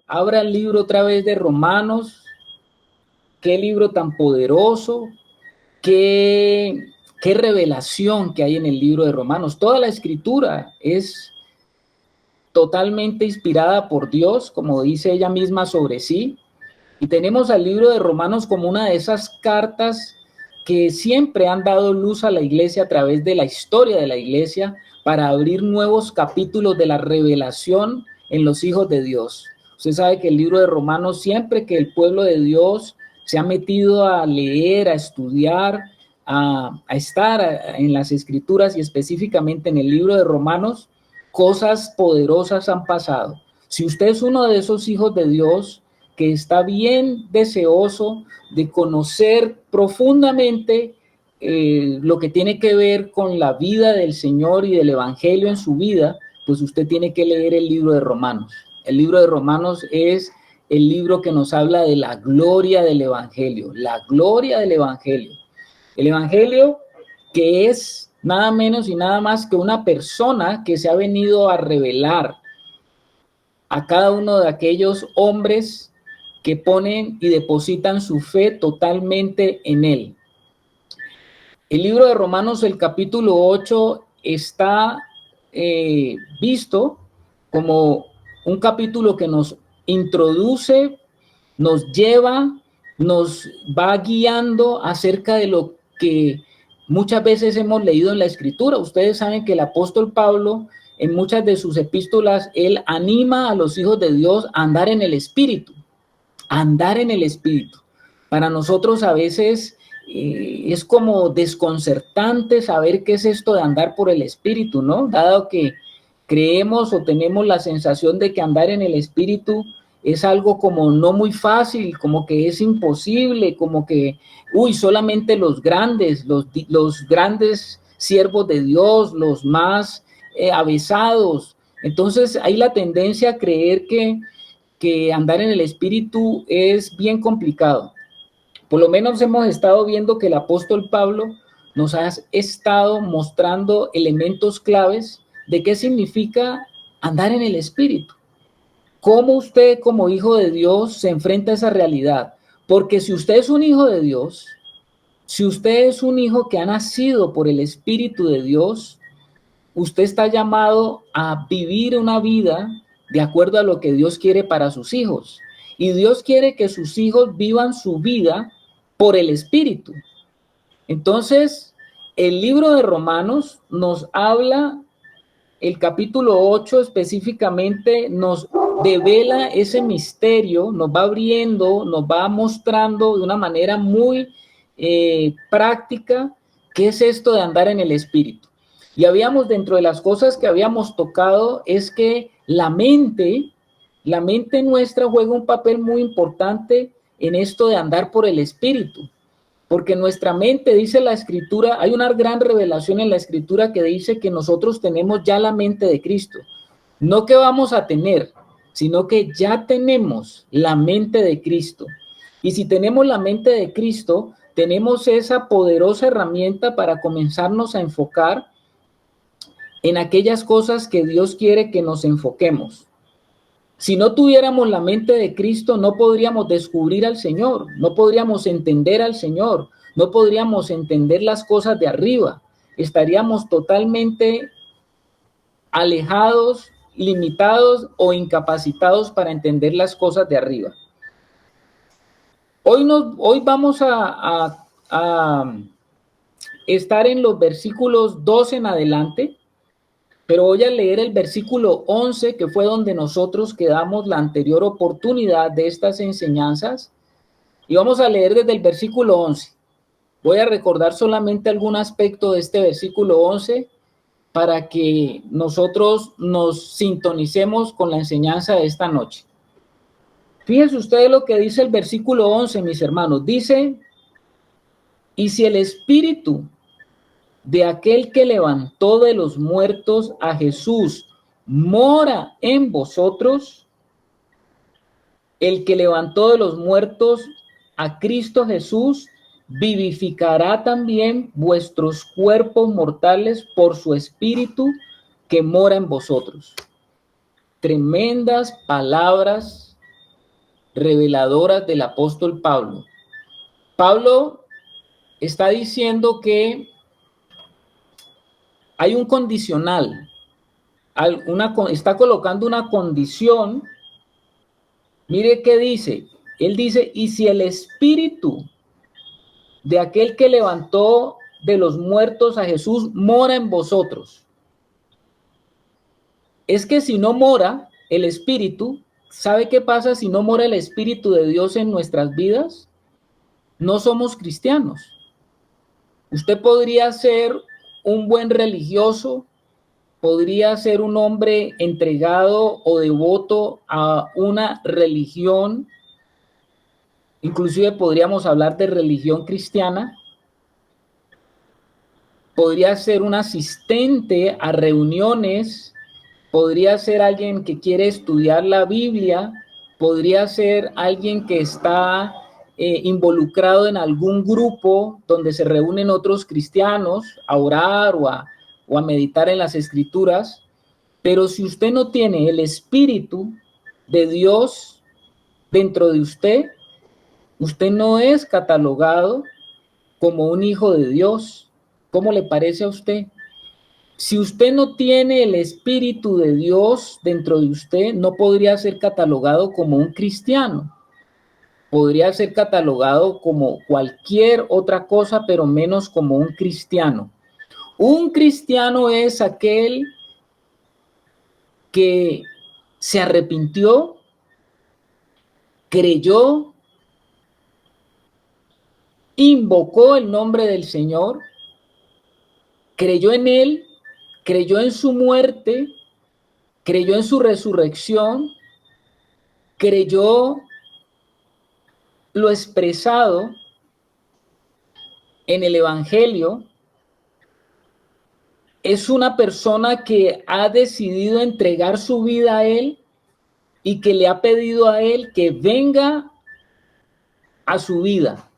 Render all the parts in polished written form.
Abra el libro otra vez de Romanos. Qué libro tan poderoso, qué revelación que hay en el libro de Romanos. Toda la escritura es totalmente inspirada por Dios, como dice ella misma sobre sí. Y tenemos al libro de Romanos como una de esas cartas que siempre han dado luz a la iglesia a través de la historia de la iglesia para abrir nuevos capítulos de la revelación en los hijos de Dios. Usted sabe que el libro de Romanos, siempre que el pueblo de Dios se ha metido a leer, a estudiar, a estar en las escrituras y específicamente en el libro de Romanos, cosas poderosas han pasado. Si usted es uno de esos hijos de Dios que está bien deseoso de conocer profundamente lo que tiene que ver con la vida del Señor y del Evangelio en su vida, pues usted tiene que leer el libro de Romanos. El libro de Romanos es el libro que nos habla de la gloria del Evangelio, la gloria del Evangelio. El Evangelio que es nada menos y nada más que una persona que se ha venido a revelar a cada uno de aquellos hombres que ponen y depositan su fe totalmente en él. El libro de Romanos, el capítulo 8, está visto como un capítulo que nos introduce, nos lleva, nos va guiando acerca de lo que muchas veces hemos leído en la Escritura. Ustedes saben que el apóstol Pablo, en muchas de sus epístolas, él anima a los hijos de Dios a andar en el Espíritu, a andar en el Espíritu. Para nosotros a veces es como desconcertante saber qué es esto de andar por el Espíritu, ¿no? Dado que creemos o tenemos la sensación de que andar en el Espíritu es algo como no muy fácil, como que es imposible, como que, solamente los grandes siervos de Dios, los más avesados. Entonces hay la tendencia a creer que andar en el Espíritu es bien complicado. Por lo menos hemos estado viendo que el apóstol Pablo nos ha estado mostrando elementos claves de qué significa andar en el Espíritu. ¿Cómo usted como hijo de Dios se enfrenta a esa realidad? Porque si usted es un hijo de Dios, si usted es un hijo que ha nacido por el Espíritu de Dios, usted está llamado a vivir una vida de acuerdo a lo que Dios quiere para sus hijos. Y Dios quiere que sus hijos vivan su vida por el Espíritu. Entonces, el libro de Romanos nos habla, el capítulo 8 específicamente nos devela ese misterio, nos va abriendo, nos va mostrando de una manera muy práctica qué es esto de andar en el Espíritu. Y habíamos, dentro de las cosas que habíamos tocado, es que la mente nuestra juega un papel muy importante en esto de andar por el Espíritu. Porque nuestra mente, dice la Escritura, hay una gran revelación en la Escritura que dice que nosotros tenemos ya la mente de Cristo. No que vamos a tener, sino que ya tenemos la mente de Cristo. Y si tenemos la mente de Cristo, tenemos esa poderosa herramienta para comenzarnos a enfocar en aquellas cosas que Dios quiere que nos enfoquemos. Si no tuviéramos la mente de Cristo, no podríamos descubrir al Señor, no podríamos entender al Señor, no podríamos entender las cosas de arriba. Estaríamos totalmente alejados, limitados o incapacitados para entender las cosas de arriba. Hoy vamos a estar en los versículos 12 en adelante. Pero voy a leer el versículo 11, que fue donde nosotros quedamos la anterior oportunidad de estas enseñanzas. Y vamos a leer desde el versículo 11. Voy a recordar solamente algún aspecto de este versículo 11 para que nosotros nos sintonicemos con la enseñanza de esta noche. Fíjense ustedes lo que dice el versículo 11, mis hermanos. Dice, y si el Espíritu de aquel que levantó de los muertos a Jesús mora en vosotros, el que levantó de los muertos a Cristo Jesús, vivificará también vuestros cuerpos mortales por su espíritu que mora en vosotros. Tremendas palabras reveladoras del apóstol Pablo. Pablo está diciendo que hay un condicional, está colocando una condición. Mire qué dice. Él dice, y si el espíritu de aquel que levantó de los muertos a Jesús mora en vosotros. Es que si no mora el espíritu, ¿sabe qué pasa si no mora el espíritu de Dios en nuestras vidas? No somos cristianos. Usted podría ser un buen religioso, podría ser un hombre entregado o devoto a una religión, inclusive podríamos hablar de religión cristiana, podría ser un asistente a reuniones, podría ser alguien que quiere estudiar la Biblia, podría ser alguien que está involucrado en algún grupo donde se reúnen otros cristianos a orar o a meditar en las escrituras, pero si usted no tiene el Espíritu de Dios dentro de usted, usted no es catalogado como un hijo de Dios. ¿Cómo le parece a usted? Si usted no tiene el Espíritu de Dios dentro de usted, no podría ser catalogado como un cristiano. Podría ser catalogado como cualquier otra cosa, pero menos como un cristiano. Un cristiano es aquel que se arrepintió, creyó, invocó el nombre del Señor, creyó en Él, creyó en su muerte, creyó en su resurrección, creyó lo expresado en el Evangelio. Es una persona que ha decidido entregar su vida a Él y que le ha pedido a Él que venga a su vida.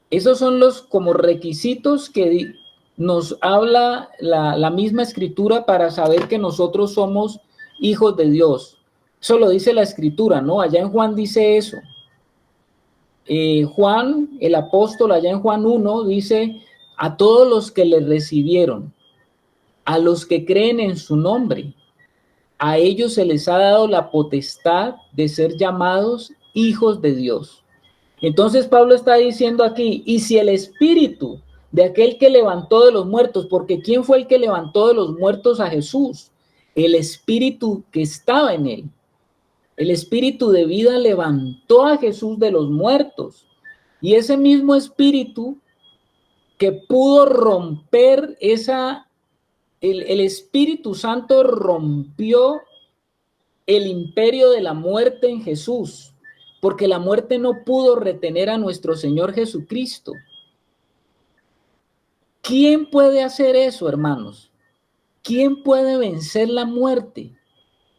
Esos son los como requisitos que nos habla la misma escritura para saber que nosotros somos hijos de Dios. Eso lo dice la escritura, ¿no? Allá en Juan dice eso. Juan, el apóstol, allá en Juan 1, dice, a todos los que le recibieron, a los que creen en su nombre, a ellos se les ha dado la potestad de ser llamados hijos de Dios. Entonces Pablo está diciendo aquí, y si el espíritu de aquel que levantó de los muertos, porque ¿quién fue el que levantó de los muertos a Jesús? El espíritu que estaba en él. El espíritu de vida levantó a Jesús de los muertos. Y ese mismo espíritu que pudo romper el Espíritu Santo rompió el imperio de la muerte en Jesús, porque la muerte no pudo retener a nuestro Señor Jesucristo. ¿Quién puede hacer eso, hermanos? ¿Quién puede vencer la muerte?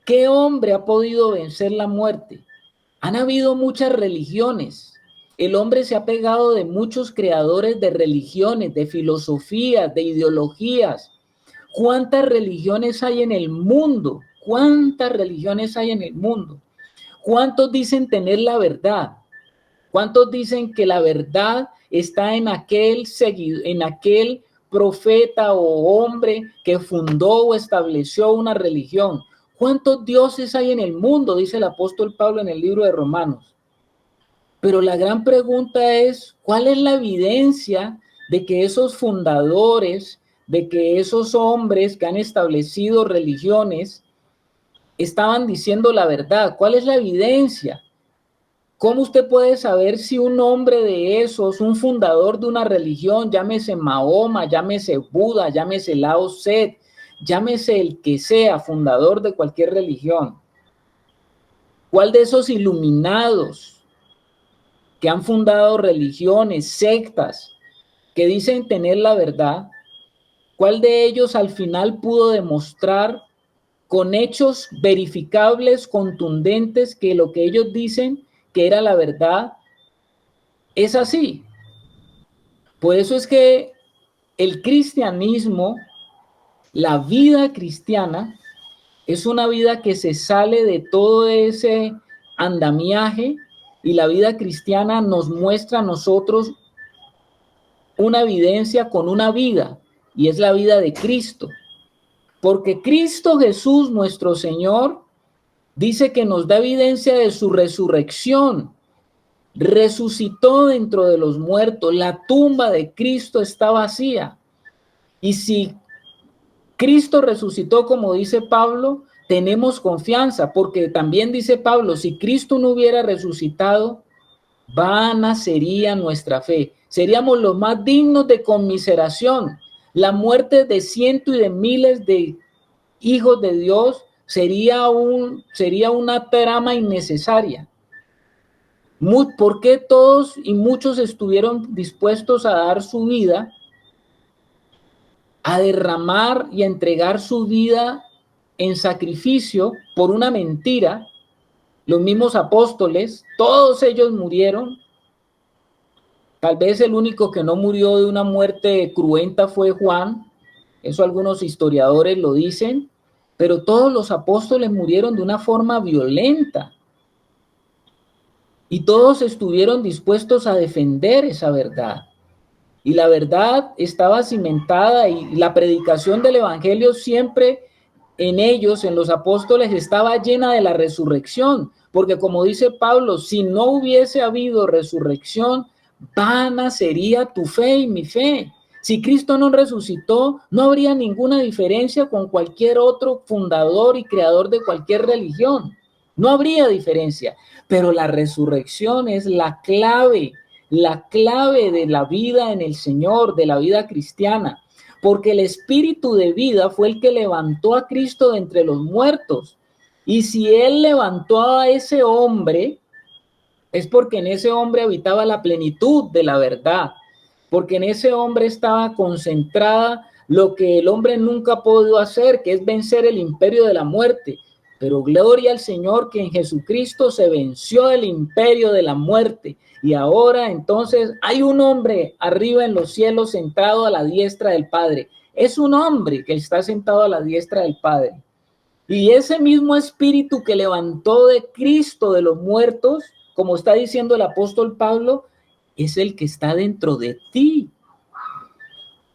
¿Qué hombre ha podido vencer la muerte? Han habido muchas religiones. El hombre se ha pegado de muchos creadores de religiones, de filosofías, de ideologías. ¿Cuántas religiones hay en el mundo? ¿Cuántas religiones hay en el mundo? ¿Cuántos dicen tener la verdad? ¿Cuántos dicen que la verdad está en aquel profeta o hombre que fundó o estableció una religión? ¿Cuántos dioses hay en el mundo? Dice el apóstol Pablo en el libro de Romanos. Pero la gran pregunta es, ¿cuál es la evidencia de que esos fundadores, de que esos hombres que han establecido religiones estaban diciendo la verdad? ¿Cuál es la evidencia? ¿Cómo usted puede saber si un hombre de esos, un fundador de una religión, llámese Mahoma, llámese Buda, llámese Lao Tse, llámese el que sea, fundador de cualquier religión, cuál de esos iluminados que han fundado religiones, sectas, que dicen tener la verdad, cuál de ellos al final pudo demostrar con hechos verificables, contundentes, que lo que ellos dicen que era la verdad es así. Por eso es que el cristianismo, la vida cristiana, es una vida que se sale de todo ese andamiaje, y la vida cristiana nos muestra a nosotros una evidencia con una vida, y es la vida de Cristo. Porque Cristo Jesús, nuestro Señor, dice que nos da evidencia de su resurrección. Resucitó dentro de los muertos. La tumba de Cristo está vacía. Y si Cristo resucitó, como dice Pablo, tenemos confianza, porque también dice Pablo, si Cristo no hubiera resucitado, vana sería nuestra fe. Seríamos los más dignos de conmiseración. La muerte de cientos y de miles de hijos de Dios sería una trama innecesaria. ¿Por qué todos y muchos estuvieron dispuestos a dar su vida, a derramar y a entregar su vida en sacrificio por una mentira? Los mismos apóstoles, todos ellos murieron. Tal vez el único que no murió de una muerte cruenta fue Juan. Eso algunos historiadores lo dicen. Pero todos los apóstoles murieron de una forma violenta. Y todos estuvieron dispuestos a defender esa verdad. Y la verdad estaba cimentada, y la predicación del evangelio siempre en ellos, en los apóstoles, estaba llena de la resurrección. Porque como dice Pablo, si no hubiese habido resurrección, vana sería tu fe y mi fe. Si Cristo no resucitó, no habría ninguna diferencia con cualquier otro fundador y creador de cualquier religión. No habría diferencia. Pero la resurrección es la clave de la vida en el Señor, de la vida cristiana, porque el espíritu de vida fue el que levantó a Cristo de entre los muertos. Y si Él levantó a ese hombre, es porque en ese hombre habitaba la plenitud de la verdad, porque en ese hombre estaba concentrada lo que el hombre nunca ha podido hacer, que es vencer el imperio de la muerte. Pero gloria al Señor que en Jesucristo se venció el imperio de la muerte. Y ahora entonces hay un hombre arriba en los cielos sentado a la diestra del Padre. Es un hombre que está sentado a la diestra del Padre. Y ese mismo espíritu que levantó de Cristo de los muertos, como está diciendo el apóstol Pablo, es el que está dentro de ti.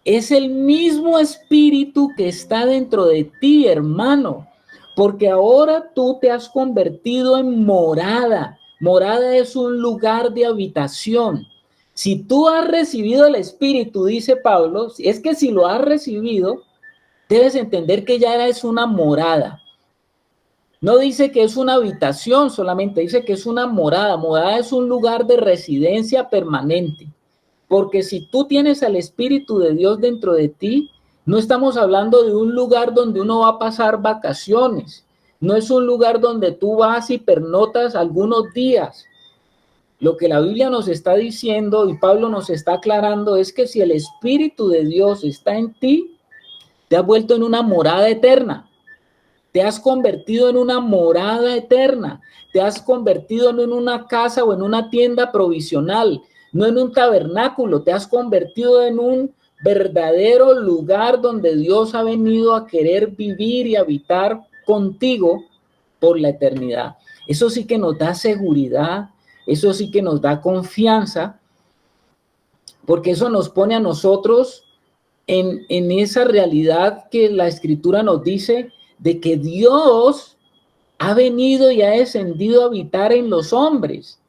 Es el mismo espíritu que está dentro de ti, hermano, porque ahora tú te has convertido en morada. Morada es un lugar de habitación. Si tú has recibido el espíritu, dice Pablo, es que si lo has recibido, debes entender que ya es una morada. No dice que es una habitación solamente, dice que es una morada. Morada es un lugar de residencia permanente. Porque si tú tienes al Espíritu de Dios dentro de ti, no estamos hablando de un lugar donde uno va a pasar vacaciones. No es un lugar donde tú vas y pernotas algunos días. Lo que la Biblia nos está diciendo y Pablo nos está aclarando es que si el Espíritu de Dios está en ti, te has vuelto en una morada eterna. Te has convertido en una morada eterna. Te has convertido no en una casa o en una tienda provisional, no en un tabernáculo. Te has convertido en un verdadero lugar donde Dios ha venido a querer vivir y habitar contigo por la eternidad. Eso sí que nos da seguridad, eso sí que nos da confianza, porque eso nos pone a nosotros en esa realidad que la Escritura nos dice de que Dios ha venido y ha descendido a habitar en los hombres.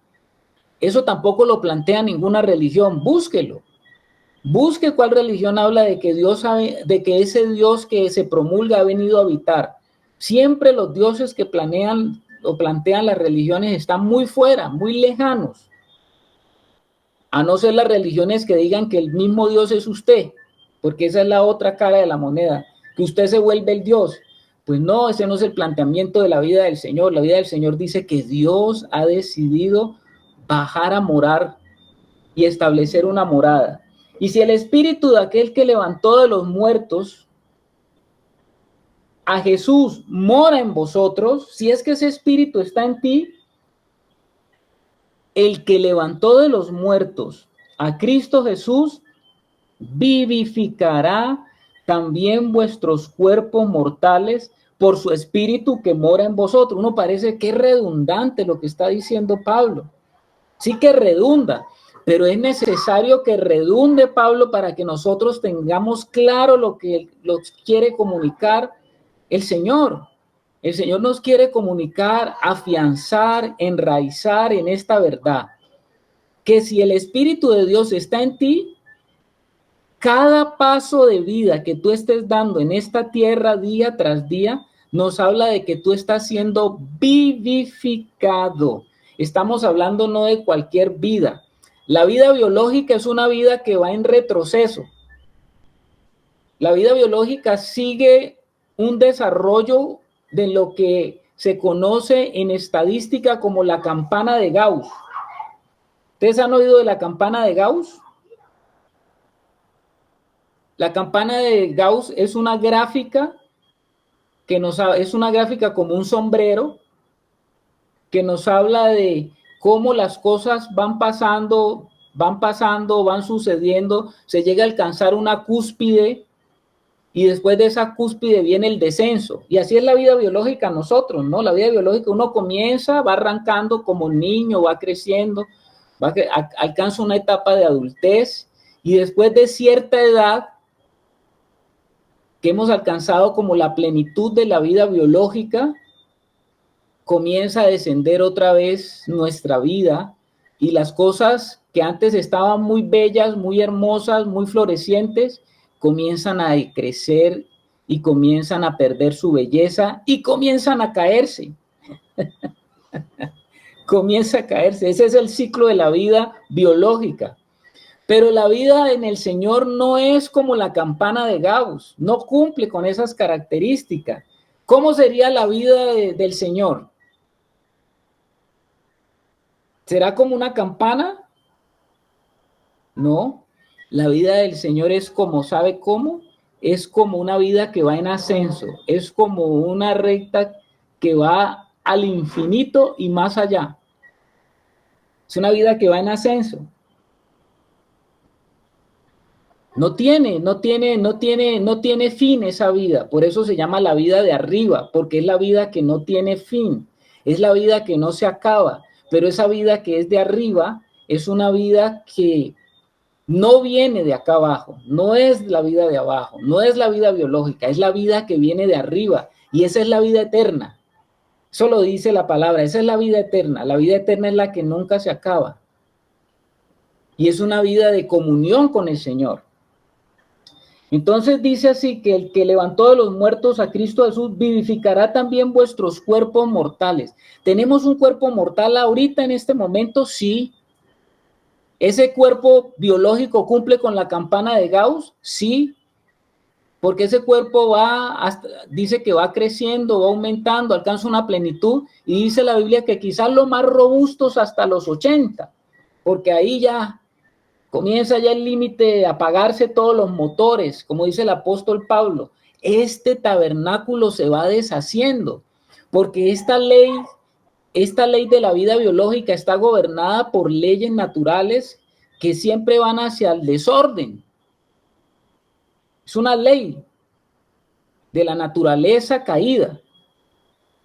Eso tampoco lo plantea ninguna religión. Búsquelo. Busque cuál religión habla de que de que ese Dios que se promulga ha venido a habitar. Siempre los dioses que planean o plantean las religiones están muy fuera, muy lejanos. A no ser las religiones que digan que el mismo Dios es usted, porque esa es la otra cara de la moneda, que usted se vuelve el Dios. Pues no, ese no es el planteamiento de la vida del Señor. La vida del Señor dice que Dios ha decidido bajar a morar y establecer una morada. Y si el espíritu de aquel que levantó de los muertos a Jesús mora en vosotros, si es que ese espíritu está en ti, el que levantó de los muertos a Cristo Jesús, vivificará también vuestros cuerpos mortales por su espíritu que mora en vosotros. Uno parece que es redundante lo que está diciendo Pablo. Sí que redunda, pero es necesario que redunde Pablo para que nosotros tengamos claro lo que nos quiere comunicar el Señor. El Señor nos quiere comunicar, afianzar, enraizar en esta verdad, que si el Espíritu de Dios está en ti, cada paso de vida que tú estés dando en esta tierra día tras día, nos habla de que tú estás siendo vivificado. Estamos hablando no de cualquier vida. La vida biológica es una vida que va en retroceso. La vida biológica sigue un desarrollo de lo que se conoce en estadística como la campana de Gauss. ¿Ustedes han oído de la campana de Gauss? La campana de Gauss es una gráfica es una gráfica como un sombrero que nos habla de cómo las cosas van sucediendo, se llega a alcanzar una cúspide y después de esa cúspide viene el descenso. Y así es la vida biológica nosotros, ¿no? La vida biológica uno comienza, va arrancando como niño, va creciendo, alcanza una etapa de adultez y después de cierta edad que hemos alcanzado como la plenitud de la vida biológica, comienza a descender otra vez nuestra vida y las cosas que antes estaban muy bellas, muy hermosas, muy florecientes, comienzan a decrecer y comienzan a perder su belleza y comienzan a caerse. Comienza a caerse. Ese es el ciclo de la vida biológica. Pero la vida en el Señor no es como la campana de Gauss, no cumple con esas características. ¿Cómo sería la vida del Señor? ¿Será como una campana? No, la vida del Señor es como, ¿sabe cómo? Es como una vida que va en ascenso, es como una recta que va al infinito y más allá. Es una vida que va en ascenso. No tiene fin esa vida. Por eso se llama la vida de arriba, porque es la vida que no tiene fin. Es la vida que no se acaba. Pero esa vida que es de arriba es una vida que no viene de acá abajo. No es la vida de abajo. No es la vida biológica. Es la vida que viene de arriba. Y esa es la vida eterna. Eso lo dice la palabra. Esa es la vida eterna. La vida eterna es la que nunca se acaba. Y es una vida de comunión con el Señor. Entonces dice así que el que levantó de los muertos a Cristo Jesús vivificará también vuestros cuerpos mortales. ¿Tenemos un cuerpo mortal ahorita en este momento? Sí. ¿Ese cuerpo biológico cumple con la campana de Gauss? Sí. Porque ese cuerpo dice que va creciendo, va aumentando, alcanza una plenitud y dice la Biblia que quizás los más robustos hasta los 80, porque ahí ya comienza ya el límite de apagarse todos los motores, como dice el apóstol Pablo. Este tabernáculo se va deshaciendo, porque esta ley de la vida biológica está gobernada por leyes naturales que siempre van hacia el desorden. Es una ley de la naturaleza caída.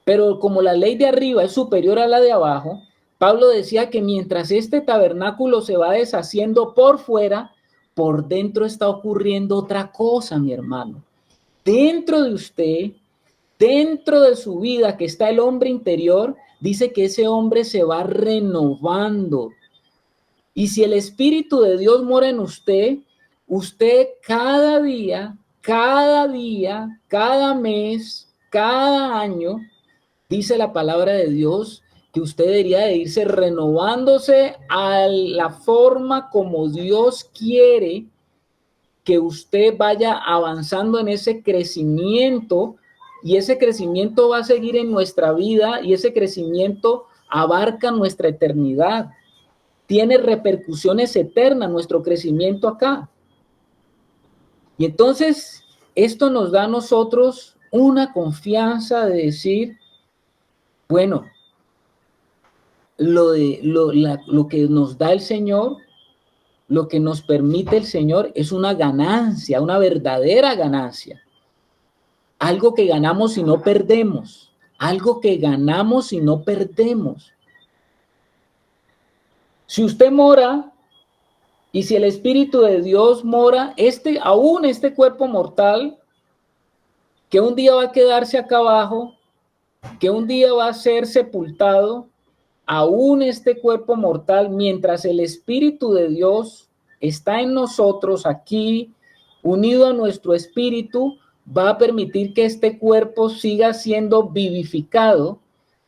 Pero como la ley de arriba es superior a la de abajo, Pablo decía que mientras este tabernáculo se va deshaciendo por fuera, por dentro está ocurriendo otra cosa, mi hermano. Dentro de usted, dentro de su vida, que está el hombre interior, dice que ese hombre se va renovando. Y si el Espíritu de Dios mora en usted, usted cada día, cada mes, cada año, dice la palabra de Dios que usted debería de irse renovándose a la forma como Dios quiere que usted vaya avanzando en ese crecimiento, y ese crecimiento va a seguir en nuestra vida y ese crecimiento abarca nuestra eternidad. Tiene repercusiones eternas nuestro crecimiento acá. Y entonces esto nos da a nosotros una confianza de decir, bueno, lo que nos da el Señor, lo que nos permite el Señor es una ganancia, una verdadera ganancia. Algo que ganamos y no perdemos. Algo que ganamos y no perdemos. Si usted mora y si el Espíritu de Dios mora, aún este cuerpo mortal, que un día va a quedarse acá abajo, que un día va a ser sepultado, aún este cuerpo mortal, mientras el Espíritu de Dios está en nosotros aquí, unido a nuestro espíritu, va a permitir que este cuerpo siga siendo vivificado,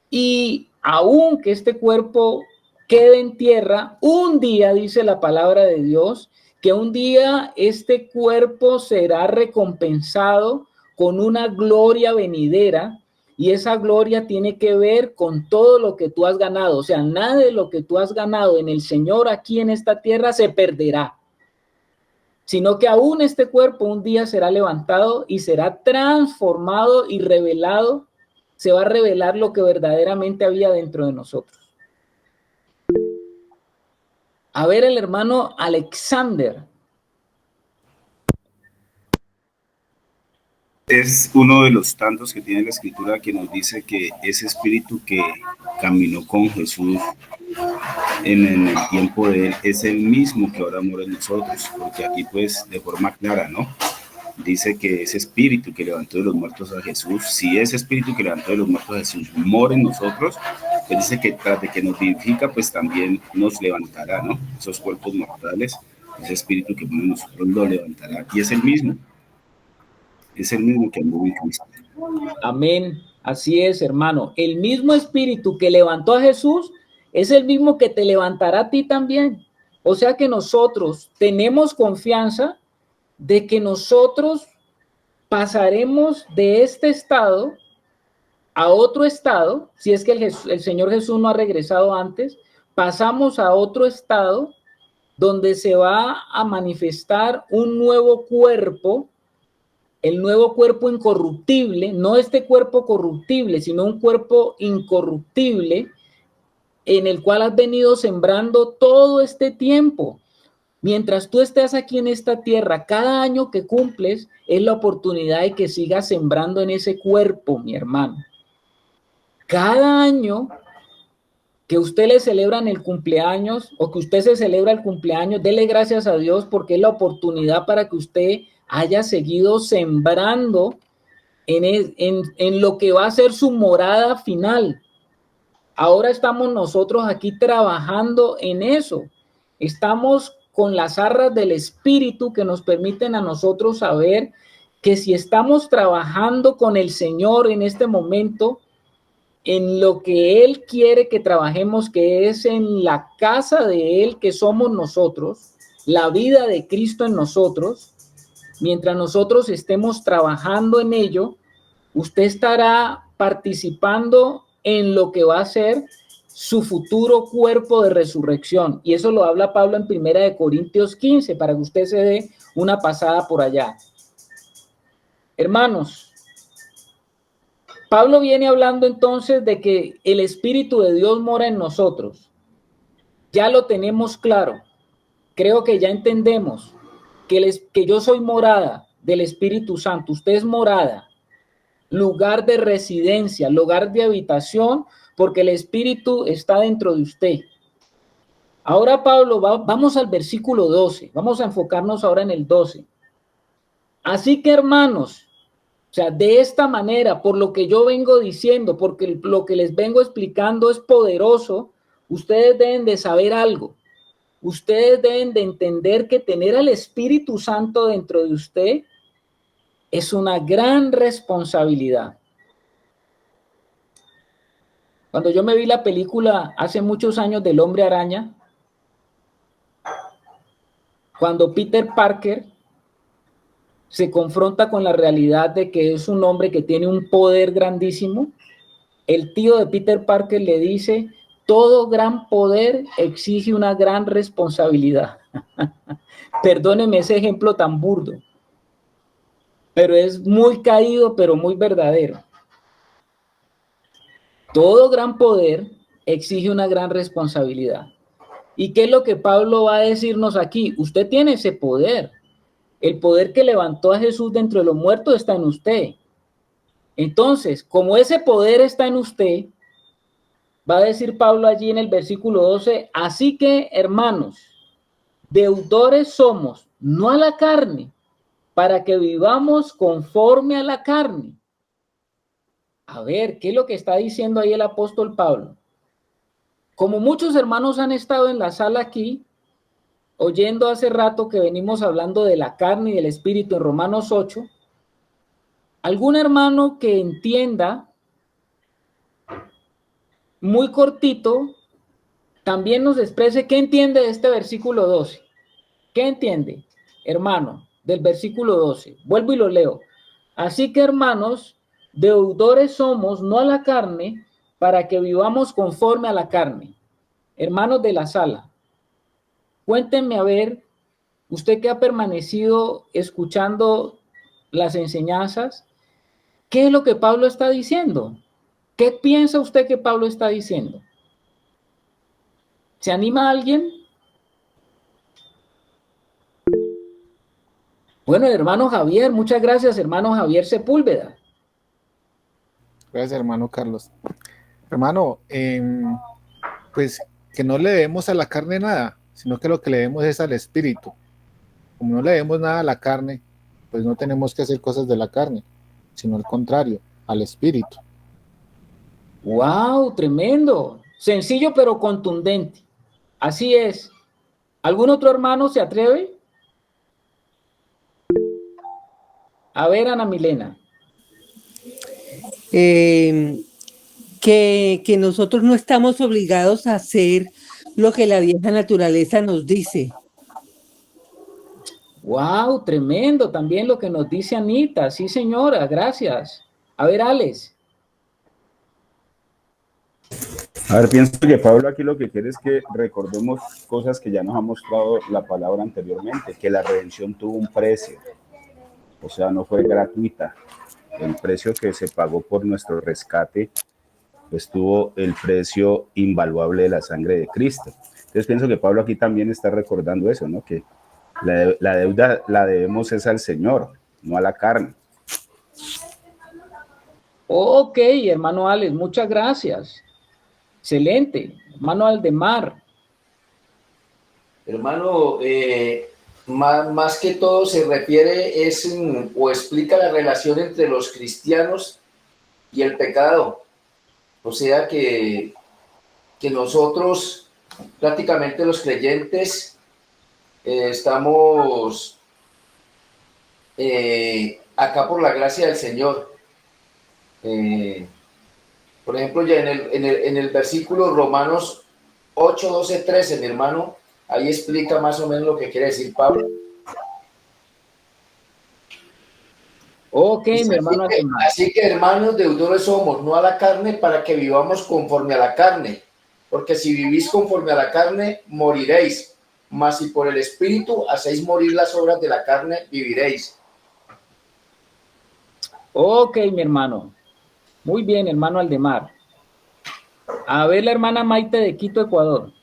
y aun que este cuerpo quede en tierra, un día, dice la palabra de Dios, que un día este cuerpo será recompensado con una gloria venidera, y esa gloria tiene que ver con todo lo que tú has ganado. O sea, nada de lo que tú has ganado en el Señor aquí en esta tierra se perderá, sino que aún este cuerpo un día será levantado y será transformado y revelado. Se va a revelar lo que verdaderamente había dentro de nosotros. A ver, el hermano Alexander. Es uno de los tantos que tiene la escritura que nos dice que ese espíritu que caminó con Jesús en el tiempo de él es el mismo que ahora mora en nosotros, porque aquí pues de forma clara, ¿no? Dice que ese espíritu que levantó de los muertos a Jesús, si ese espíritu que levantó de los muertos a Jesús mora en nosotros, pues dice que tras de que nos vivifica, pues también nos levantará, ¿no? Esos cuerpos mortales, ese espíritu que mora en nosotros lo levantará, y es el mismo que anduvo en Cristo. Amén. Así es, hermano. El mismo espíritu que levantó a Jesús es el mismo que te levantará a ti también. O sea que nosotros tenemos confianza de que nosotros pasaremos de este estado a otro estado. Si es que el Señor Jesús no ha regresado antes, pasamos a otro estado donde se va a manifestar un nuevo cuerpo, el nuevo cuerpo incorruptible, no este cuerpo corruptible, sino un cuerpo incorruptible en el cual has venido sembrando todo este tiempo. Mientras tú estés aquí en esta tierra, cada año que cumples es la oportunidad de que sigas sembrando en ese cuerpo, mi hermano. Cada año que usted le celebran el cumpleaños o que usted se celebra el cumpleaños, dele gracias a Dios porque es la oportunidad para que usted haya seguido sembrando en lo que va a ser su morada final. Ahora estamos nosotros aquí trabajando en eso. Estamos con las arras del Espíritu que nos permiten a nosotros saber que si estamos trabajando con el Señor en este momento, en lo que Él quiere que trabajemos, que es en la casa de Él, que somos nosotros, la vida de Cristo en nosotros, mientras nosotros estemos trabajando en ello, usted estará participando en lo que va a ser su futuro cuerpo de resurrección. Y eso lo habla Pablo en 1 Corintios 15, para que usted se dé una pasada por allá. Hermanos, Pablo viene hablando entonces de que el Espíritu de Dios mora en nosotros. Ya lo tenemos claro. Creo que ya entendemos que yo soy morada del Espíritu Santo. Usted es morada, lugar de residencia, lugar de habitación, porque el Espíritu está dentro de usted. Ahora, Pablo, vamos al versículo 12. Vamos a enfocarnos ahora en el 12. Así que, hermanos, o sea, de esta manera, por lo que yo vengo diciendo, porque lo que les vengo explicando es poderoso, ustedes deben de saber algo. Ustedes deben de entender que tener al Espíritu Santo dentro de usted es una gran responsabilidad. Cuando yo me vi la película hace muchos años del Hombre Araña, cuando Peter Parker se confronta con la realidad de que es un hombre que tiene un poder grandísimo, el tío de Peter Parker le dice: todo gran poder exige una gran responsabilidad. Perdónenme ese ejemplo tan burdo, pero es muy caído, pero muy verdadero. Todo gran poder exige una gran responsabilidad. ¿Y qué es lo que Pablo va a decirnos aquí? Usted tiene ese poder. El poder que levantó a Jesús de entre los muertos está en usted. Entonces, como ese poder está en usted, va a decir Pablo allí en el versículo 12, así que, hermanos, deudores somos, no a la carne, para que vivamos conforme a la carne. A ver, ¿qué es lo que está diciendo ahí el apóstol Pablo? Como muchos hermanos han estado en la sala aquí, oyendo hace rato que venimos hablando de la carne y del espíritu en Romanos 8, algún hermano que entienda muy cortito, también nos exprese qué entiende de este versículo 12. ¿Qué entiende, hermano, del versículo 12? Vuelvo y lo leo. Así que, hermanos, deudores somos, no a la carne, para que vivamos conforme a la carne. Hermanos de la sala, cuéntenme a ver, usted que ha permanecido escuchando las enseñanzas, ¿qué es lo que Pablo está diciendo? ¿Qué piensa usted que Pablo está diciendo? ¿Se anima alguien? Bueno, el hermano Javier, muchas gracias, hermano Javier Sepúlveda. Gracias, hermano Carlos. Hermano, pues que no le debemos a la carne nada, sino que lo que le debemos es al espíritu. Como no le debemos nada a la carne, pues no tenemos que hacer cosas de la carne, sino al contrario, al espíritu. ¡Wow! Tremendo. Sencillo pero contundente. Así es. ¿Algún otro hermano se atreve? A ver, Ana Milena. Que nosotros no estamos obligados a hacer lo que la vieja naturaleza nos dice. ¡Wow! Tremendo también lo que nos dice Anita. Sí, señora, gracias. A ver, Alex. A ver, pienso que Pablo aquí lo que quiere es que recordemos cosas que ya nos ha mostrado la palabra anteriormente, que la redención tuvo un precio, o sea, no fue gratuita. El precio que se pagó por nuestro rescate, pues tuvo el precio invaluable de la sangre de Cristo. Entonces pienso que Pablo aquí también está recordando eso, ¿no? Que la deuda la debemos es al Señor, no a la carne. Ok, hermano Alex, muchas gracias. Excelente. Hermano Aldemar. Hermano, más que todo se refiere o explica la relación entre los cristianos y el pecado. O sea que nosotros, prácticamente los creyentes, estamos acá por la gracia del Señor. Por ejemplo, ya en el versículo Romanos 8, 12, 13, mi hermano, ahí explica más o menos lo que quiere decir Pablo. Ok, mi hermano. Así que, hermanos, deudores somos, no a la carne, para que vivamos conforme a la carne. Porque si vivís conforme a la carne, moriréis. Mas si por el Espíritu hacéis morir las obras de la carne, viviréis. Ok, mi hermano. Muy bien, hermano Aldemar. A ver, la hermana Maite de Quito, Ecuador.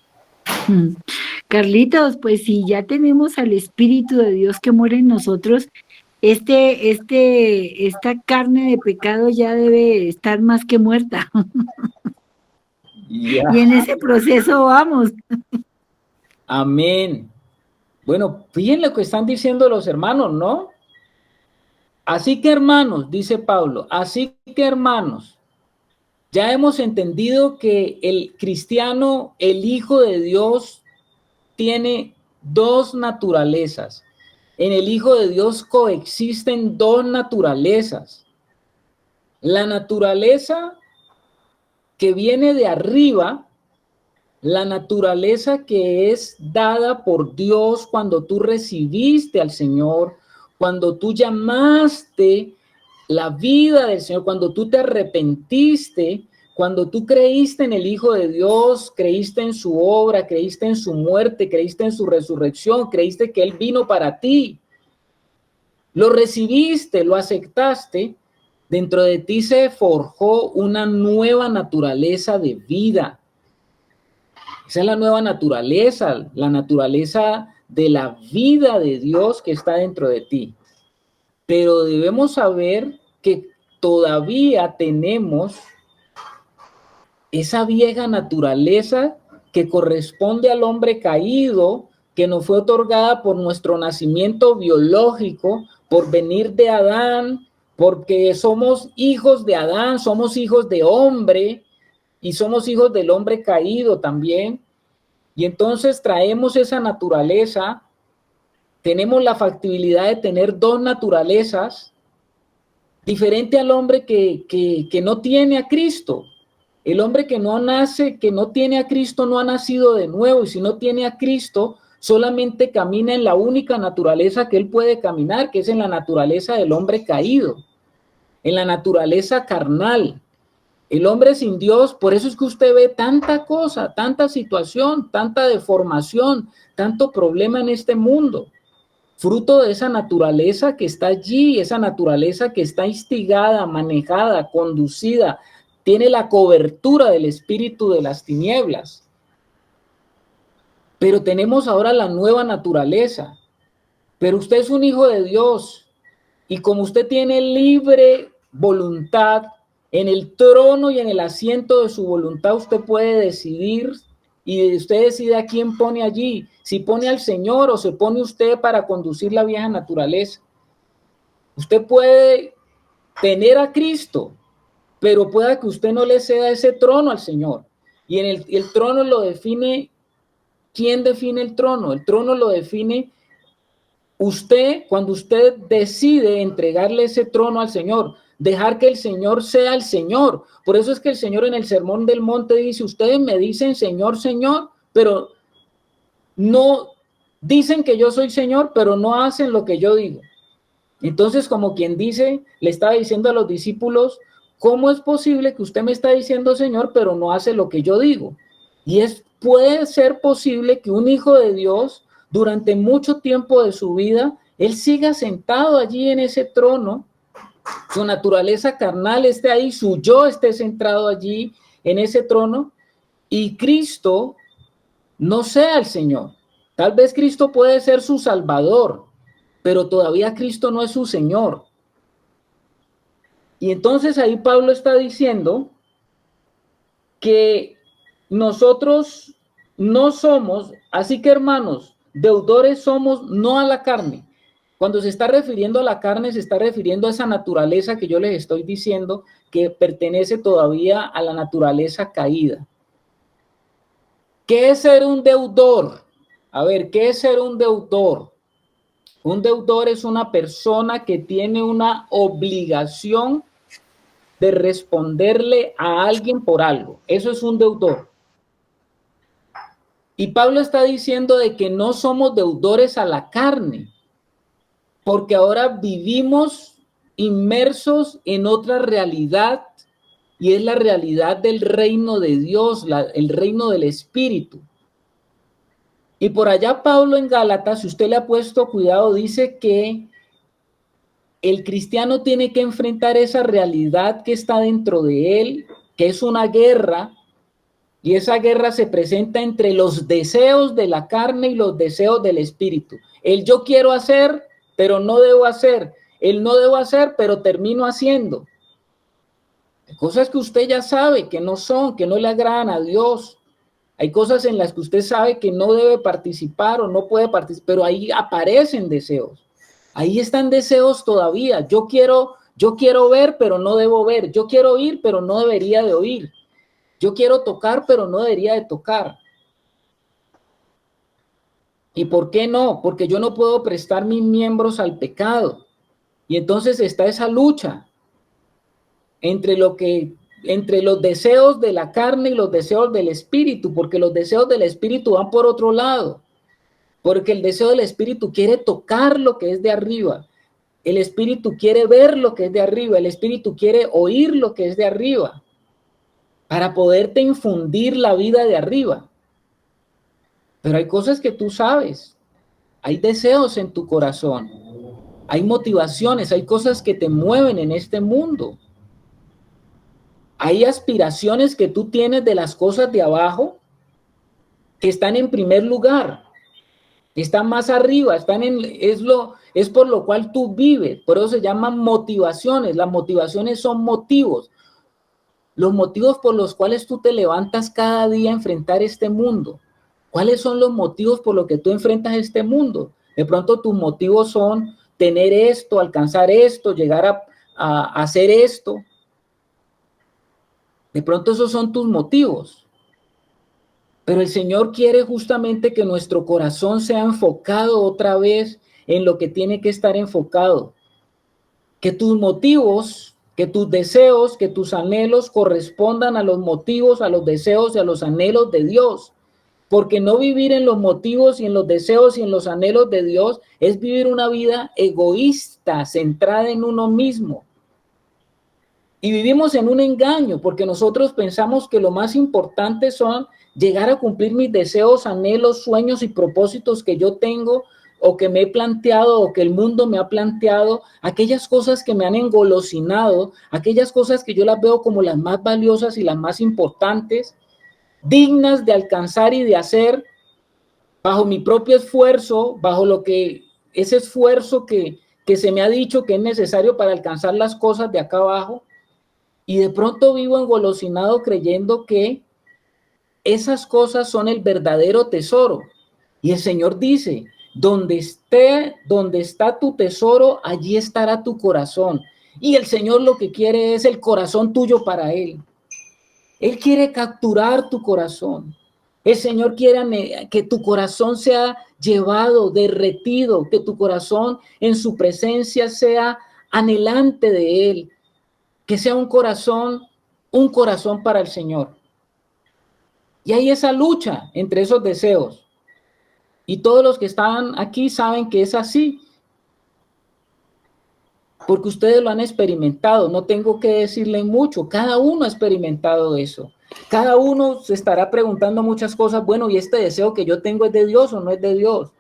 Carlitos, pues si ya tenemos al Espíritu de Dios que mora en nosotros, esta carne de pecado ya debe estar más que muerta. Yeah. Y en ese proceso vamos. Amén. Bueno, fíjense lo que están diciendo los hermanos, ¿no? Así que, hermanos, dice Pablo, así que, hermanos, ya hemos entendido que el cristiano, el Hijo de Dios, tiene dos naturalezas. En el Hijo de Dios coexisten dos naturalezas. La naturaleza que viene de arriba, la naturaleza que es dada por Dios cuando tú recibiste al Señor, cuando tú llamaste la vida del Señor, cuando tú te arrepentiste, cuando tú creíste en el Hijo de Dios, creíste en su obra, creíste en su muerte, creíste en su resurrección, creíste que Él vino para ti. Lo recibiste, lo aceptaste, dentro de ti se forjó una nueva naturaleza de vida. Esa es la nueva naturaleza, la naturaleza de la vida de Dios que está dentro de ti. Pero debemos saber que todavía tenemos esa vieja naturaleza que corresponde al hombre caído, que nos fue otorgada por nuestro nacimiento biológico, por venir de Adán, porque somos hijos de Adán, somos hijos de hombre y somos hijos del hombre caído también. Y entonces traemos esa naturaleza, tenemos la factibilidad de tener dos naturalezas, diferente al hombre que no tiene a Cristo. El hombre que no nace, que no tiene a Cristo, no ha nacido de nuevo, y si no tiene a Cristo, solamente camina en la única naturaleza que él puede caminar, que es en la naturaleza del hombre caído, en la naturaleza carnal. El hombre sin Dios, por eso es que usted ve tanta cosa, tanta situación, tanta deformación, tanto problema en este mundo, fruto de esa naturaleza que está allí, esa naturaleza que está instigada, manejada, conducida, tiene la cobertura del espíritu de las tinieblas. Pero tenemos ahora la nueva naturaleza. Pero usted es un hijo de Dios, y como usted tiene libre voluntad, en el trono y en el asiento de su voluntad usted puede decidir, y usted decide a quién pone allí, si pone al Señor o se pone usted para conducir la vieja naturaleza. Usted puede tener a Cristo, pero pueda que usted no le ceda ese trono al Señor. Y en el trono lo define, ¿quién define el trono? El trono lo define usted cuando usted decide entregarle ese trono al Señor, dejar que el Señor sea el Señor. Por eso es que el Señor en el Sermón del Monte dice, ustedes me dicen Señor, Señor, pero no dicen que yo soy Señor, pero no hacen lo que yo digo. Entonces, como quien dice, le estaba diciendo a los discípulos, ¿cómo es posible que usted me está diciendo Señor, pero no hace lo que yo digo? Y puede ser posible que un hijo de Dios, durante mucho tiempo de su vida, él siga sentado allí en ese trono, su naturaleza carnal esté ahí, su yo esté centrado allí en ese trono, y Cristo no sea el Señor. Tal vez Cristo puede ser su Salvador, pero todavía Cristo no es su Señor. Y entonces ahí Pablo está diciendo que nosotros no somos, así que hermanos, deudores somos no a la carne. Cuando se está refiriendo a la carne, se está refiriendo a esa naturaleza que yo les estoy diciendo, que pertenece todavía a la naturaleza caída. ¿Qué es ser un deudor? A ver, ¿qué es ser un deudor? Un deudor es una persona que tiene una obligación de responderle a alguien por algo. Eso es un deudor. Y Pablo está diciendo de que no somos deudores a la carne, porque ahora vivimos inmersos en otra realidad, y es la realidad del reino de Dios, el reino del Espíritu. Y por allá Pablo en Gálatas, si usted le ha puesto cuidado, dice que el cristiano tiene que enfrentar esa realidad que está dentro de él, que es una guerra, y esa guerra se presenta entre los deseos de la carne y los deseos del espíritu. El yo quiero hacer, pero no debo hacer. El no debo hacer, pero termino haciendo. Hay cosas que usted ya sabe que no son, que no le agradan a Dios. Hay cosas en las que usted sabe que no debe participar o no puede participar, pero ahí aparecen deseos. Ahí están deseos todavía. Yo quiero ver, pero no debo ver. Yo quiero oír, pero no debería de oír. Yo quiero tocar, pero no debería de tocar. ¿Y por qué no? Porque yo no puedo prestar mis miembros al pecado. Y entonces está esa lucha entre los deseos de la carne y los deseos del espíritu, porque los deseos del espíritu van por otro lado. Porque el deseo del espíritu quiere tocar lo que es de arriba. El espíritu quiere ver lo que es de arriba. El espíritu quiere oír lo que es de arriba, para poderte infundir la vida de arriba. Pero hay cosas que tú sabes. Hay deseos en tu corazón. Hay motivaciones, hay cosas que te mueven en este mundo. Hay aspiraciones que tú tienes de las cosas de abajo, que están en primer lugar, están más arriba, es por lo cual tú vives. Por eso se llaman motivaciones. Las motivaciones son motivos, los motivos por los cuales tú te levantas cada día a enfrentar este mundo. ¿Cuáles son los motivos por los que tú enfrentas este mundo? De pronto tus motivos son tener esto, alcanzar esto, llegar a hacer esto. De pronto esos son tus motivos. Pero el Señor quiere justamente que nuestro corazón sea enfocado otra vez en lo que tiene que estar enfocado. Que tus motivos, que tus deseos, que tus anhelos correspondan a los motivos, a los deseos y a los anhelos de Dios. Porque no vivir en los motivos y en los deseos y en los anhelos de Dios es vivir una vida egoísta, centrada en uno mismo. Y vivimos en un engaño porque nosotros pensamos que lo más importante son llegar a cumplir mis deseos, anhelos, sueños y propósitos que yo tengo o que me he planteado o que el mundo me ha planteado, aquellas cosas que me han engolosinado, aquellas cosas que yo las veo como las más valiosas y las más importantes, dignas de alcanzar y de hacer bajo mi propio esfuerzo, bajo ese esfuerzo que se me ha dicho que es necesario para alcanzar las cosas de acá abajo. Y de pronto vivo engolosinado creyendo que esas cosas son el verdadero tesoro. Y el Señor dice, donde está tu tesoro, allí estará tu corazón. Y el Señor lo que quiere es el corazón tuyo para Él. Él quiere capturar tu corazón. El Señor quiere que tu corazón sea llevado, derretido, que tu corazón en su presencia sea anhelante de Él. Que sea un corazón para el Señor. Y hay esa lucha entre esos deseos. Y todos los que están aquí saben que es así. Porque ustedes lo han experimentado. No tengo que decirle mucho. Cada uno ha experimentado eso. Cada uno se estará preguntando muchas cosas. Bueno, ¿y este deseo que yo tengo es de Dios o no es de Dios?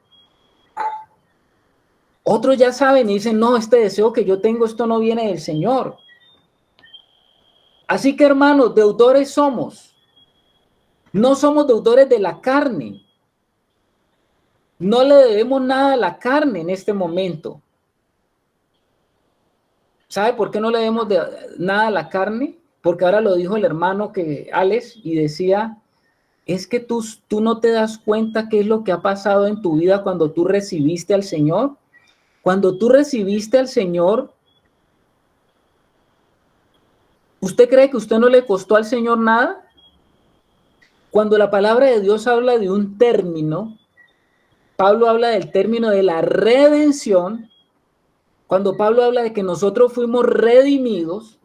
Otros ya saben y dicen, no, este deseo que yo tengo, esto no viene del Señor. Así que, hermanos, deudores somos. No somos deudores de la carne. No le debemos nada a la carne en este momento. ¿Sabe por qué no le debemos nada a la carne? Porque ahora lo dijo el hermano Alex y decía, es que tú no te das cuenta qué es lo que ha pasado en tu vida cuando tú recibiste al Señor. Cuando tú recibiste al Señor, ¿usted cree que usted no le costó al Señor nada? Cuando la palabra de Dios habla de un término, Pablo habla del término de la redención. Cuando Pablo habla de que nosotros fuimos redimidos,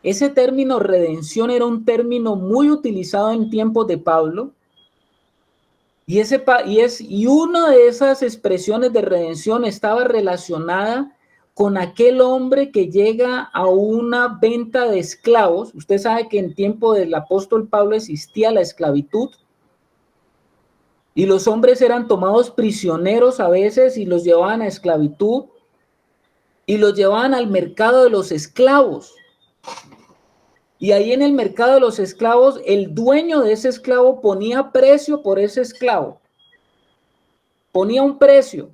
ese término redención era un término muy utilizado en tiempos de Pablo. Y una de esas expresiones de redención estaba relacionada con aquel hombre que llega a una venta de esclavos. Usted sabe que en tiempo del apóstol Pablo existía la esclavitud y los hombres eran tomados prisioneros a veces y los llevaban a esclavitud y los llevaban al mercado de los esclavos. Y ahí en el mercado de los esclavos, el dueño de ese esclavo ponía precio por ese esclavo. Ponía un precio.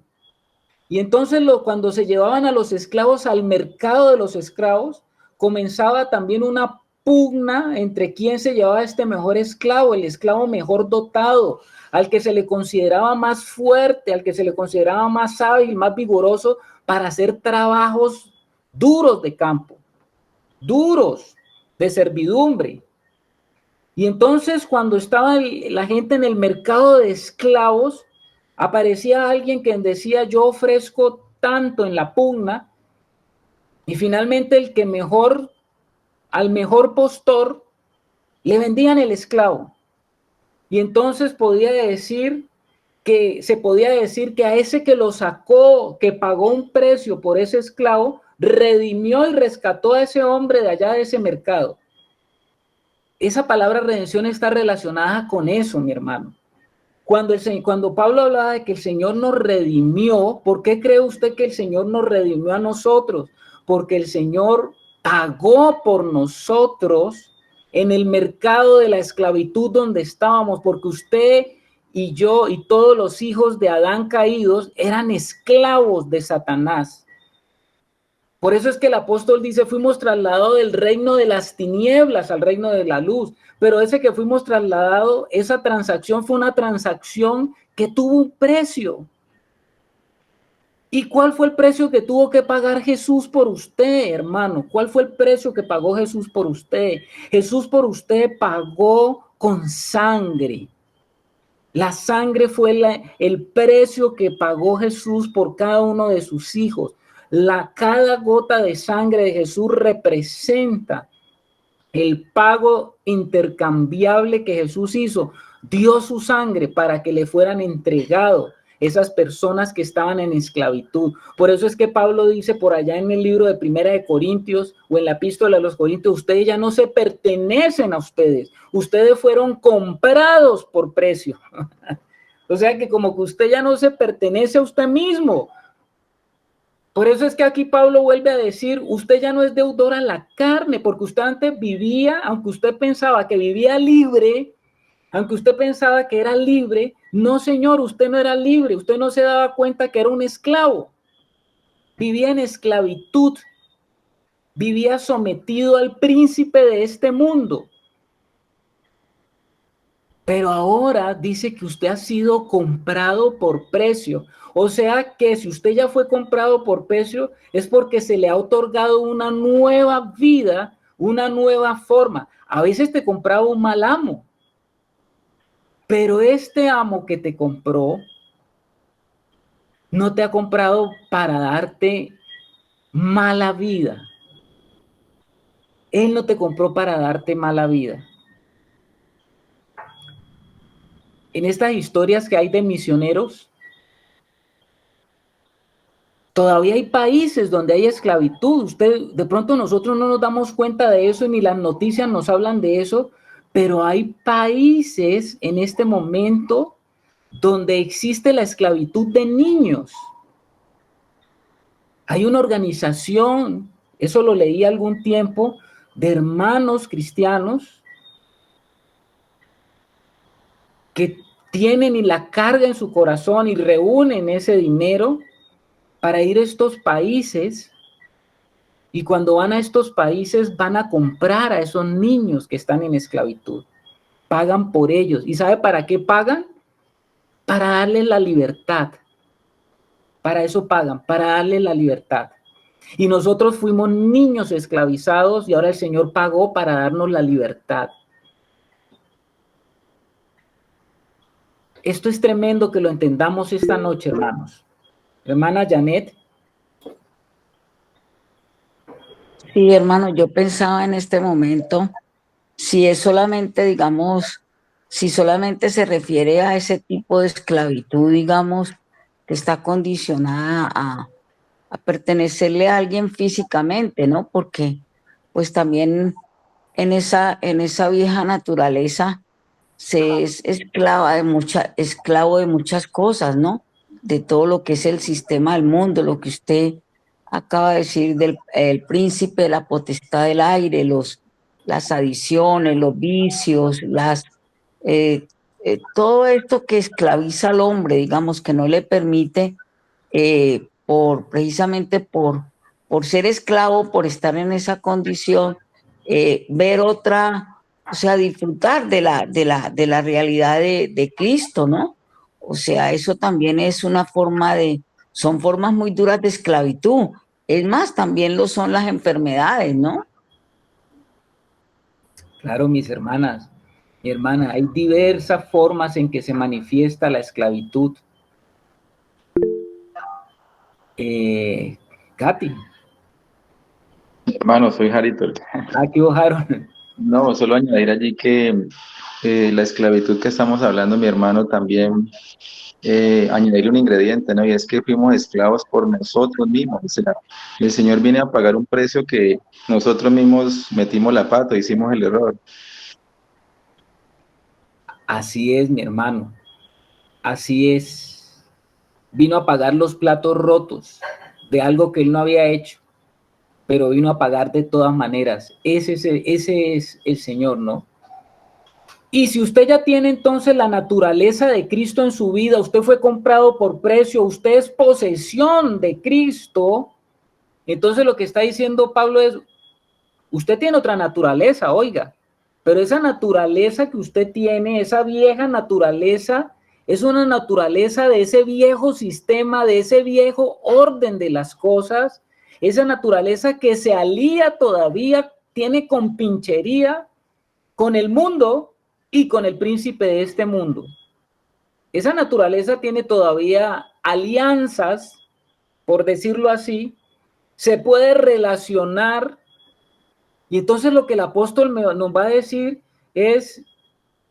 Y entonces cuando se llevaban a los esclavos al mercado de los esclavos, comenzaba también una pugna entre quién se llevaba este mejor esclavo, el esclavo mejor dotado, al que se le consideraba más fuerte, al que se le consideraba más hábil, más vigoroso para hacer trabajos duros de campo, duros de servidumbre. Y entonces cuando estaba la gente en el mercado de esclavos, aparecía alguien que decía, yo ofrezco tanto en la pugna, y finalmente al mejor postor, le vendían el esclavo. Y entonces se podía decir que a ese que lo sacó, que pagó un precio por ese esclavo, redimió y rescató a ese hombre de allá de ese mercado. Esa palabra redención está relacionada con eso, mi hermano. Cuando Pablo hablaba de que el Señor nos redimió, ¿por qué cree usted que el Señor nos redimió a nosotros? Porque el Señor pagó por nosotros en el mercado de la esclavitud donde estábamos, porque usted y yo y todos los hijos de Adán caídos eran esclavos de Satanás. Por eso es que el apóstol dice, fuimos trasladados del reino de las tinieblas al reino de la luz. Pero ese que fuimos trasladados, esa transacción fue una transacción que tuvo un precio. ¿Y cuál fue el precio que tuvo que pagar Jesús por usted, hermano? ¿Cuál fue el precio que pagó Jesús por usted? Jesús por usted pagó con sangre. La sangre fue el precio que pagó Jesús por cada uno de sus hijos. Cada gota de sangre de Jesús representa el pago intercambiable que Jesús hizo. Dio su sangre para que le fueran entregados esas personas que estaban en esclavitud. Por eso es que Pablo dice por allá en el libro de Primera de Corintios o en la epístola a los Corintios, ustedes ya no se pertenecen a ustedes fueron comprados por precio. O sea que como que usted ya no se pertenece a usted mismo. Por eso es que aquí Pablo vuelve a decir, usted ya no es deudor a la carne, porque usted antes vivía, aunque usted pensaba que vivía libre, aunque usted pensaba que era libre, no, señor, usted no era libre, usted no se daba cuenta que era un esclavo. Vivía en esclavitud, vivía sometido al príncipe de este mundo. Pero ahora dice que usted ha sido comprado por precio. O sea que si usted ya fue comprado por precio, es porque se le ha otorgado una nueva vida, una nueva forma. A veces te compraba un mal amo, pero este amo que te compró no te ha comprado para darte mala vida. Él no te compró para darte mala vida. En estas historias que hay de misioneros, todavía hay países donde hay esclavitud. De pronto nosotros no nos damos cuenta de eso, ni las noticias nos hablan de eso, pero hay países en este momento donde existe la esclavitud de niños. Hay una organización, eso lo leí algún tiempo, de hermanos cristianos que tienen y la carga en su corazón y reúnen ese dinero para ir a estos países, y cuando van a estos países van a comprar a esos niños que están en esclavitud. Pagan por ellos. ¿Y sabe para qué pagan? Para darles la libertad. Para eso pagan, para darles la libertad. Y nosotros fuimos niños esclavizados y ahora el Señor pagó para darnos la libertad. Esto es tremendo que lo entendamos esta noche, hermanos. Hermana Janet. Sí, hermano, yo pensaba en este momento, si es solamente, digamos, si solamente se refiere a ese tipo de esclavitud, digamos, que está condicionada a pertenecerle a alguien físicamente, ¿no? Porque pues también en esa vieja naturaleza se es esclavo de muchas cosas, ¿no? De todo lo que es el sistema del mundo, lo que usted acaba de decir del el príncipe de la potestad del aire, las adicciones, los vicios, todo esto que esclaviza al hombre, digamos, que no le permite, precisamente por ser esclavo, por estar en esa condición, ver otra, o sea, disfrutar de la realidad de Cristo, ¿no? O sea, eso también es una son formas muy duras de esclavitud. Es más, también lo son las enfermedades, ¿no? Claro, mis hermanas, mi hermana, hay diversas formas en que se manifiesta la esclavitud. Katy. Hermano, soy Jarito. Aquí bajaron. No, solo añadir allí que la esclavitud que estamos hablando, mi hermano, también añadirle un ingrediente, ¿no? Y es que fuimos esclavos por nosotros mismos. O sea, el Señor viene a pagar un precio que nosotros mismos metimos la pata, hicimos el error. Así es, mi hermano. Así es. Vino a pagar los platos rotos de algo que él no había hecho. pero vino a pagar de todas maneras. Ese es el Señor, ¿no? Y si usted ya tiene entonces la naturaleza de Cristo en su vida, usted fue comprado por precio, usted es posesión de Cristo, entonces lo que está diciendo Pablo es, usted tiene otra naturaleza, oiga, pero esa naturaleza que usted tiene, esa vieja naturaleza, es una naturaleza de ese viejo sistema, de ese viejo orden de las cosas, esa naturaleza que se alía todavía, tiene compinchería con el mundo y con el príncipe de este mundo. Esa naturaleza tiene todavía alianzas, por decirlo así, se puede relacionar, y entonces lo que el apóstol nos va a decir es,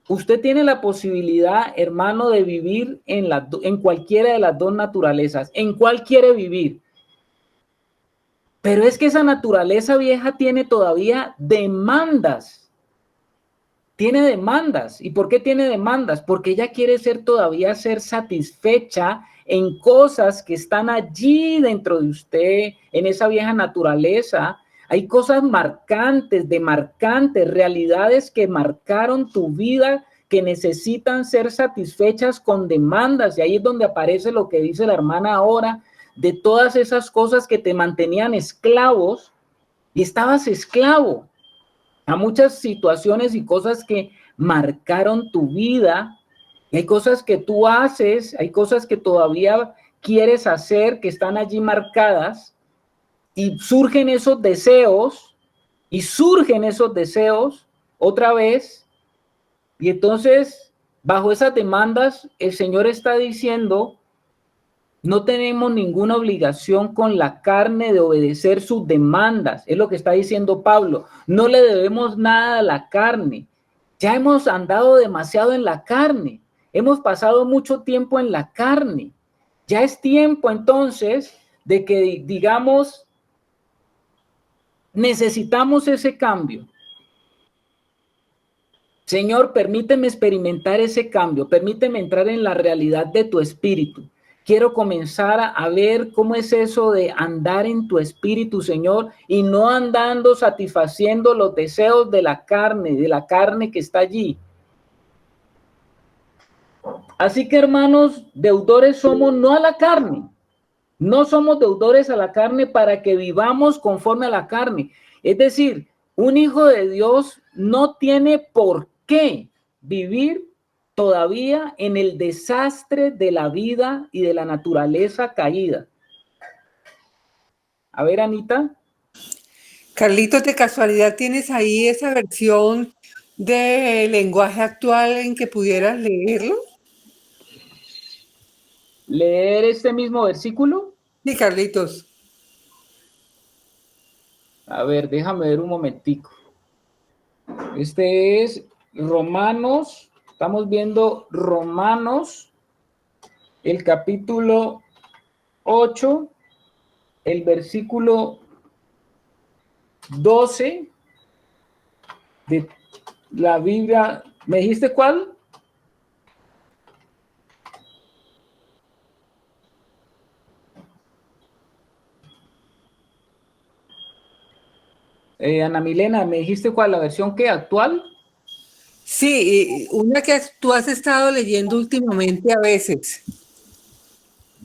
usted tiene la posibilidad, hermano, de vivir en cualquiera de las dos naturalezas. ¿En cuál quiere vivir? Pero es que esa naturaleza vieja tiene todavía demandas. Tiene demandas. ¿Y por qué tiene demandas? Porque ella quiere todavía ser satisfecha en cosas que están allí dentro de usted, en esa vieja naturaleza. Hay cosas marcantes, demarcantes, realidades que marcaron tu vida, que necesitan ser satisfechas con demandas. Y ahí es donde aparece lo que dice la hermana ahora, de todas esas cosas que te mantenían esclavos, y estabas esclavo a muchas situaciones y cosas que marcaron tu vida. Y hay cosas que tú haces, hay cosas que todavía quieres hacer, que están allí marcadas, y surgen esos deseos, otra vez, y entonces, bajo esas demandas, el Señor está diciendo, no tenemos ninguna obligación con la carne de obedecer sus demandas. Es lo que está diciendo Pablo. No le debemos nada a la carne. Ya hemos andado demasiado en la carne. Hemos pasado mucho tiempo en la carne. Ya es tiempo entonces de que digamos, necesitamos ese cambio. Señor, permíteme experimentar ese cambio. Permíteme entrar en la realidad de tu espíritu. Quiero comenzar a ver cómo es eso de andar en tu espíritu, Señor, y no andando satisfaciendo los deseos de la carne que está allí. Así que, hermanos, deudores somos no a la carne. No somos deudores a la carne para que vivamos conforme a la carne. Es decir, un hijo de Dios no tiene por qué vivir todavía en el desastre de la vida y de la naturaleza caída. A ver, Anita. Carlitos, de casualidad, ¿tienes ahí esa versión de lenguaje actual en que pudieras leerlo? ¿Leer este mismo versículo? Sí, Carlitos. A ver, déjame ver un momentico. Este es Romanos. Estamos viendo Romanos, el capítulo 8, el versículo 12 de la Biblia. ¿Me dijiste cuál? Ana Milena, ¿me dijiste cuál? ¿La versión qué? ¿Actual? Sí, una que tú has estado leyendo últimamente a veces.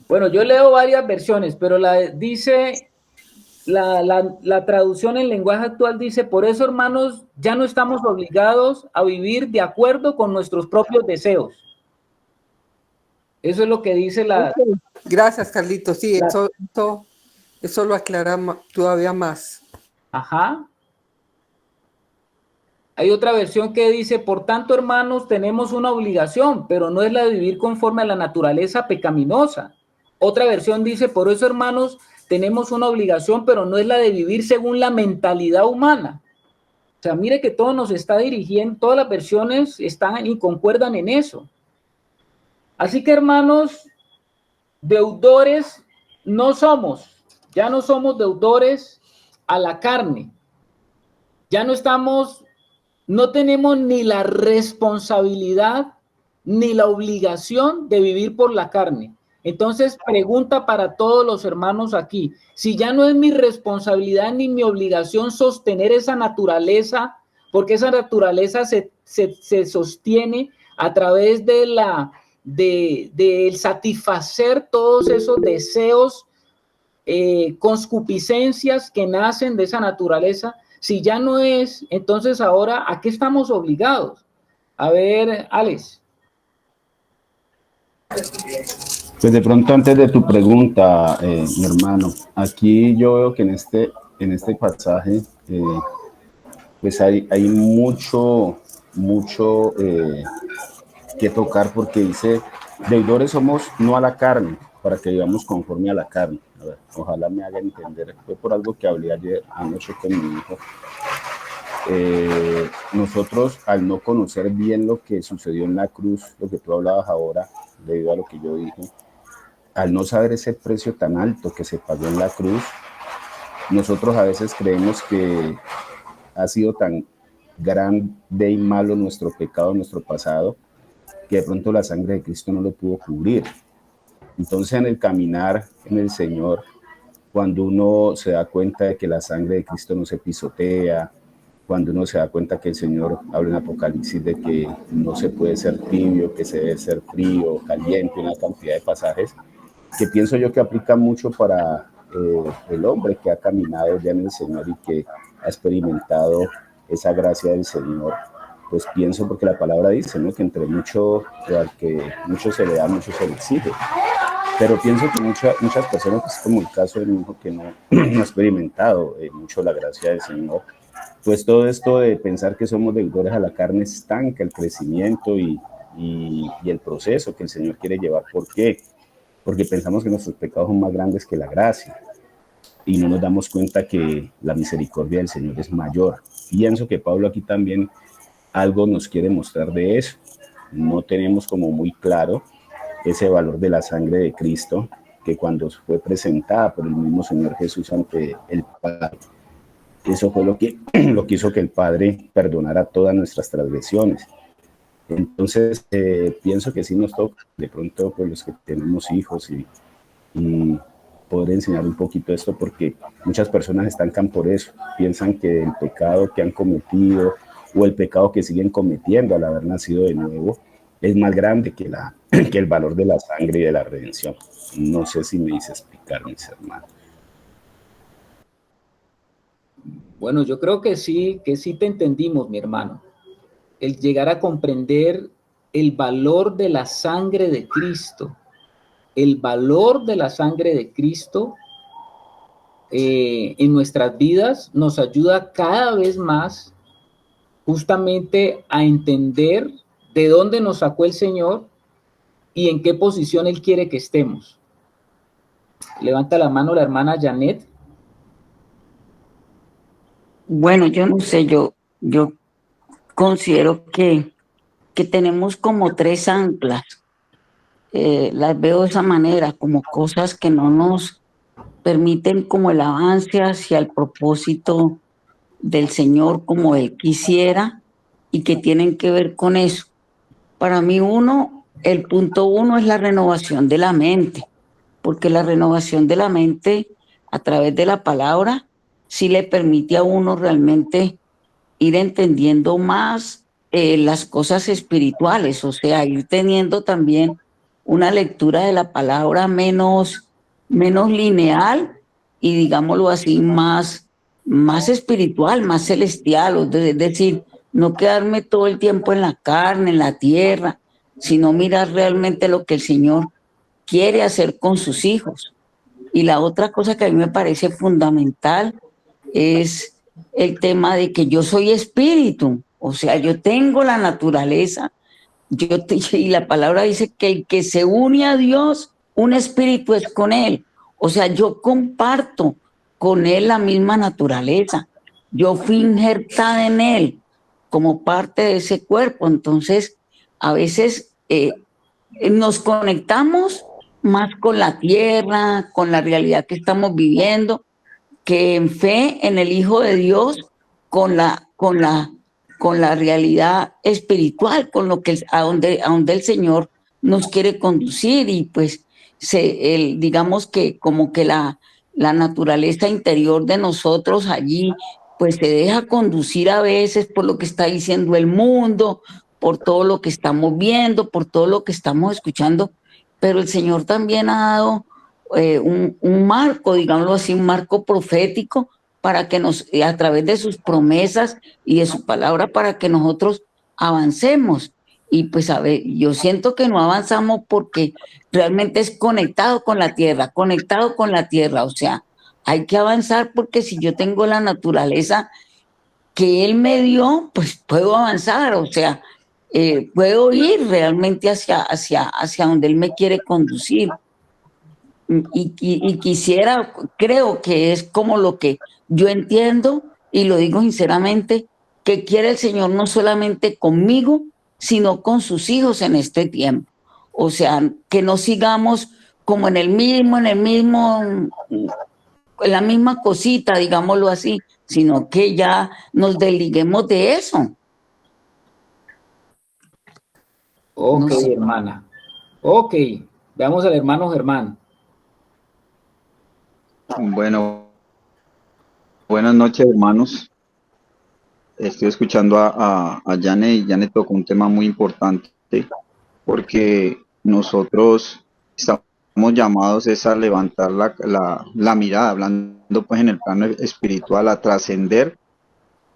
Bueno, yo leo varias versiones, pero dice, la traducción en lenguaje actual dice, por eso, hermanos, ya no estamos obligados a vivir de acuerdo con nuestros propios deseos. Eso es lo que dice la... Okay. Gracias, Carlitos. Sí, eso lo aclara todavía más. Ajá. Hay otra versión que dice, por tanto, hermanos, tenemos una obligación, pero no es la de vivir conforme a la naturaleza pecaminosa. Otra versión dice, por eso, hermanos, tenemos una obligación, pero no es la de vivir según la mentalidad humana. O sea, mire que todo nos está dirigiendo, todas las versiones están y concuerdan en eso. Así que, hermanos, deudores no somos, ya no somos deudores a la carne. Ya no tenemos ni la responsabilidad ni la obligación de vivir por la carne. Entonces, pregunta para todos los hermanos aquí, si ya no es mi responsabilidad ni mi obligación sostener esa naturaleza, porque esa naturaleza se sostiene a través de satisfacer todos esos deseos, concupiscencias que nacen de esa naturaleza. Si ya no es, entonces ahora, ¿a qué estamos obligados? A ver, Alex. Pues de pronto, antes de tu pregunta, mi hermano, aquí yo veo que en este pasaje, pues hay mucho que tocar, porque dice, deudores somos no a la carne, para que vivamos conforme a la carne. A ver, ojalá me haga entender. Fue por algo que hablé anoche con mi hijo. Nosotros, al no conocer bien lo que sucedió en la cruz, lo que tú hablabas ahora, debido a lo que yo dije, al no saber ese precio tan alto que se pagó en la cruz, nosotros a veces creemos que ha sido tan grande y malo nuestro pecado, nuestro pasado, que de pronto la sangre de Cristo no lo pudo cubrir. Entonces, en el caminar en el Señor, cuando uno se da cuenta de que la sangre de Cristo no se pisotea, cuando uno se da cuenta que el Señor habla en Apocalipsis de que no se puede ser tibio, que se debe ser frío, caliente, una cantidad de pasajes, que pienso yo que aplica mucho para el hombre que ha caminado ya en el Señor y que ha experimentado esa gracia del Señor. Pues pienso, porque la palabra dice, ¿no?, que entre mucho, al que mucho se le da, mucho se le exige. Pero pienso que muchas personas, pues como el caso de mi hijo, que no ha experimentado mucho la gracia del Señor, pues todo esto de pensar que somos deudores a la carne estanca el crecimiento y el proceso que el Señor quiere llevar. ¿Por qué? Porque pensamos que nuestros pecados son más grandes que la gracia y no nos damos cuenta que la misericordia del Señor es mayor. Pienso que Pablo aquí también algo nos quiere mostrar de eso. No tenemos como muy claro ese valor de la sangre de Cristo, que cuando fue presentada por el mismo Señor Jesús ante el Padre, eso fue lo que hizo que el Padre perdonara todas nuestras transgresiones. Entonces, pienso que sí nos toca, de pronto, pues los que tenemos hijos y poder enseñar un poquito esto, porque muchas personas estancan por eso, piensan que el pecado que han cometido o el pecado que siguen cometiendo al haber nacido de nuevo es más grande que el valor de la sangre y de la redención. No sé si me hice explicar, mis hermanos. Bueno, yo creo que sí te entendimos, mi hermano. El llegar a comprender el valor de la sangre de Cristo, el valor de la sangre de Cristo en nuestras vidas nos ayuda cada vez más justamente a entender de dónde nos sacó el Señor y en qué posición Él quiere que estemos. Levanta la mano la hermana Janet. Bueno, yo no sé, yo considero que tenemos como tres anclas. Las veo de esa manera, como cosas que no nos permiten como el avance hacia el propósito del Señor como Él quisiera y que tienen que ver con eso. Para mí el punto uno es la renovación de la mente, porque la renovación de la mente a través de la palabra sí le permite a uno realmente ir entendiendo más las cosas espirituales, o sea, ir teniendo también una lectura de la palabra menos lineal y, digámoslo así, más espiritual, más celestial, es decir, no quedarme todo el tiempo en la carne, en la tierra, sino mirar realmente lo que el Señor quiere hacer con sus hijos. Y la otra cosa que a mí me parece fundamental es el tema de que yo soy espíritu, o sea, yo tengo la naturaleza, y la palabra dice que el que se une a Dios, un espíritu es con Él, o sea, yo comparto con Él la misma naturaleza, yo fui injertada en Él como parte de ese cuerpo. Entonces a veces nos conectamos más con la tierra, con la realidad que estamos viviendo, que en fe en el Hijo de Dios, con la realidad espiritual, con lo que a donde el Señor nos quiere conducir. Y pues digamos que como que la naturaleza interior de nosotros allí, pues se deja conducir a veces por lo que está diciendo el mundo, por todo lo que estamos viendo, por todo lo que estamos escuchando, pero el Señor también ha dado un marco, digámoslo así, un marco profético para que a través de sus promesas y de su palabra, para que nosotros avancemos. Y pues a ver, yo siento que no avanzamos porque realmente es conectado con la tierra, o sea, hay que avanzar porque si yo tengo la naturaleza que Él me dio, pues puedo avanzar, o sea, puedo ir realmente hacia donde Él me quiere conducir. Y quisiera, creo que es como lo que yo entiendo, y lo digo sinceramente, que quiere el Señor no solamente conmigo, sino con sus hijos en este tiempo. O sea, que no sigamos como en la misma cosita, digámoslo así, sino que ya nos desliguemos de eso. Ok, No sé. hermana. Ok, veamos al hermano Germán. Bueno, buenas noches, hermanos. Estoy escuchando a Janet y Janet tocó un tema muy importante porque nosotros estamos llamados es a levantar la mirada, hablando pues en el plano espiritual, a trascender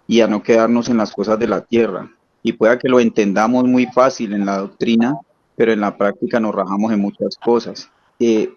y a no quedarnos en las cosas de la tierra. Y pueda que lo entendamos muy fácil en la doctrina, pero en la práctica nos rajamos en muchas cosas.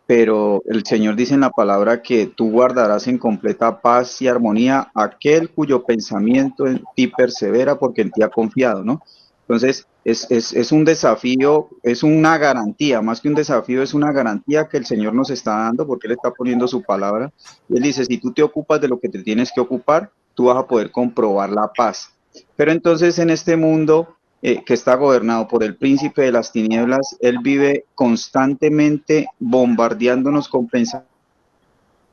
Pero el Señor dice en la palabra que tú guardarás en completa paz y armonía aquel cuyo pensamiento en ti persevera porque en ti ha confiado, ¿no? Entonces, es un desafío, es una garantía, más que un desafío, es una garantía que el Señor nos está dando porque Él está poniendo su palabra. Y Él dice, si tú te ocupas de lo que te tienes que ocupar, tú vas a poder comprobar la paz. Pero entonces en este mundo que está gobernado por el príncipe de las tinieblas, él vive constantemente bombardeándonos con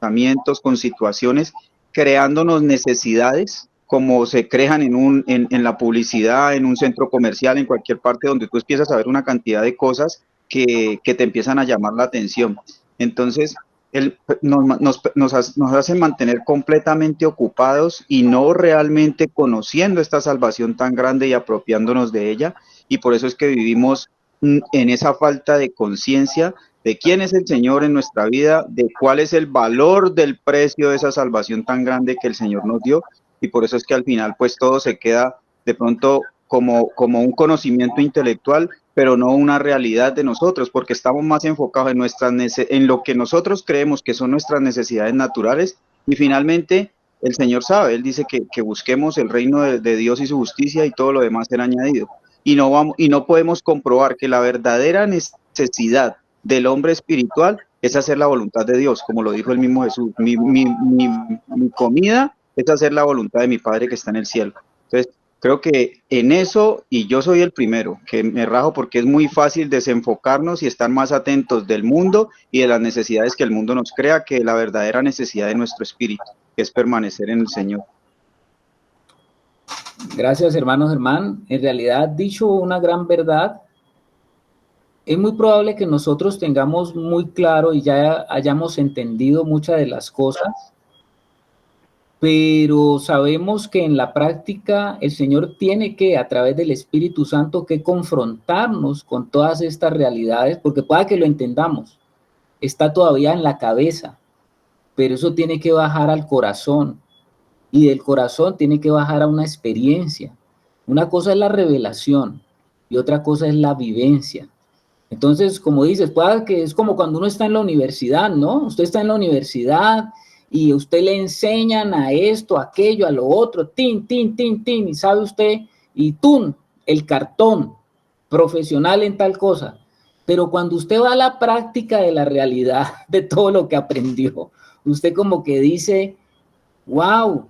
pensamientos, con situaciones, creándonos necesidades, como se crean en la publicidad, en un centro comercial, en cualquier parte donde tú empiezas a ver una cantidad de cosas que te empiezan a llamar la atención. Entonces, él nos hace mantener completamente ocupados y no realmente conociendo esta salvación tan grande y apropiándonos de ella, y por eso es que vivimos en esa falta de conciencia de quién es el Señor en nuestra vida, de cuál es el valor del precio de esa salvación tan grande que el Señor nos dio, y por eso es que al final pues todo se queda de pronto como un conocimiento intelectual, pero no una realidad de nosotros, porque estamos más enfocados en lo que nosotros creemos que son nuestras necesidades naturales, y finalmente el Señor sabe, Él dice que busquemos el reino de Dios y su justicia y todo lo demás será añadido, y no podemos comprobar que la verdadera necesidad del hombre espiritual es hacer la voluntad de Dios, como lo dijo el mismo Jesús, mi comida es hacer la voluntad de mi Padre que está en el cielo. Entonces, creo que en eso, y yo soy el primero, que me rajo porque es muy fácil desenfocarnos y estar más atentos del mundo y de las necesidades que el mundo nos crea que la verdadera necesidad de nuestro espíritu, que es permanecer en el Señor. Gracias, hermano Germán. En realidad, dicho una gran verdad, es muy probable que nosotros tengamos muy claro y ya hayamos entendido muchas de las cosas, pero sabemos que en la práctica el Señor tiene que, a través del Espíritu Santo, que confrontarnos con todas estas realidades, porque pueda que lo entendamos, está todavía en la cabeza, pero eso tiene que bajar al corazón, y del corazón tiene que bajar a una experiencia. Una cosa es la revelación y otra cosa es la vivencia. Entonces, como dices, pueda que es como cuando uno está en la universidad, ¿no? Usted está en la universidad y usted le enseñan a esto, a aquello, a lo otro, tin, y sabe usted, y ¡tum!, el cartón, profesional en tal cosa. Pero cuando usted va a la práctica de la realidad de todo lo que aprendió, usted como que dice, wow,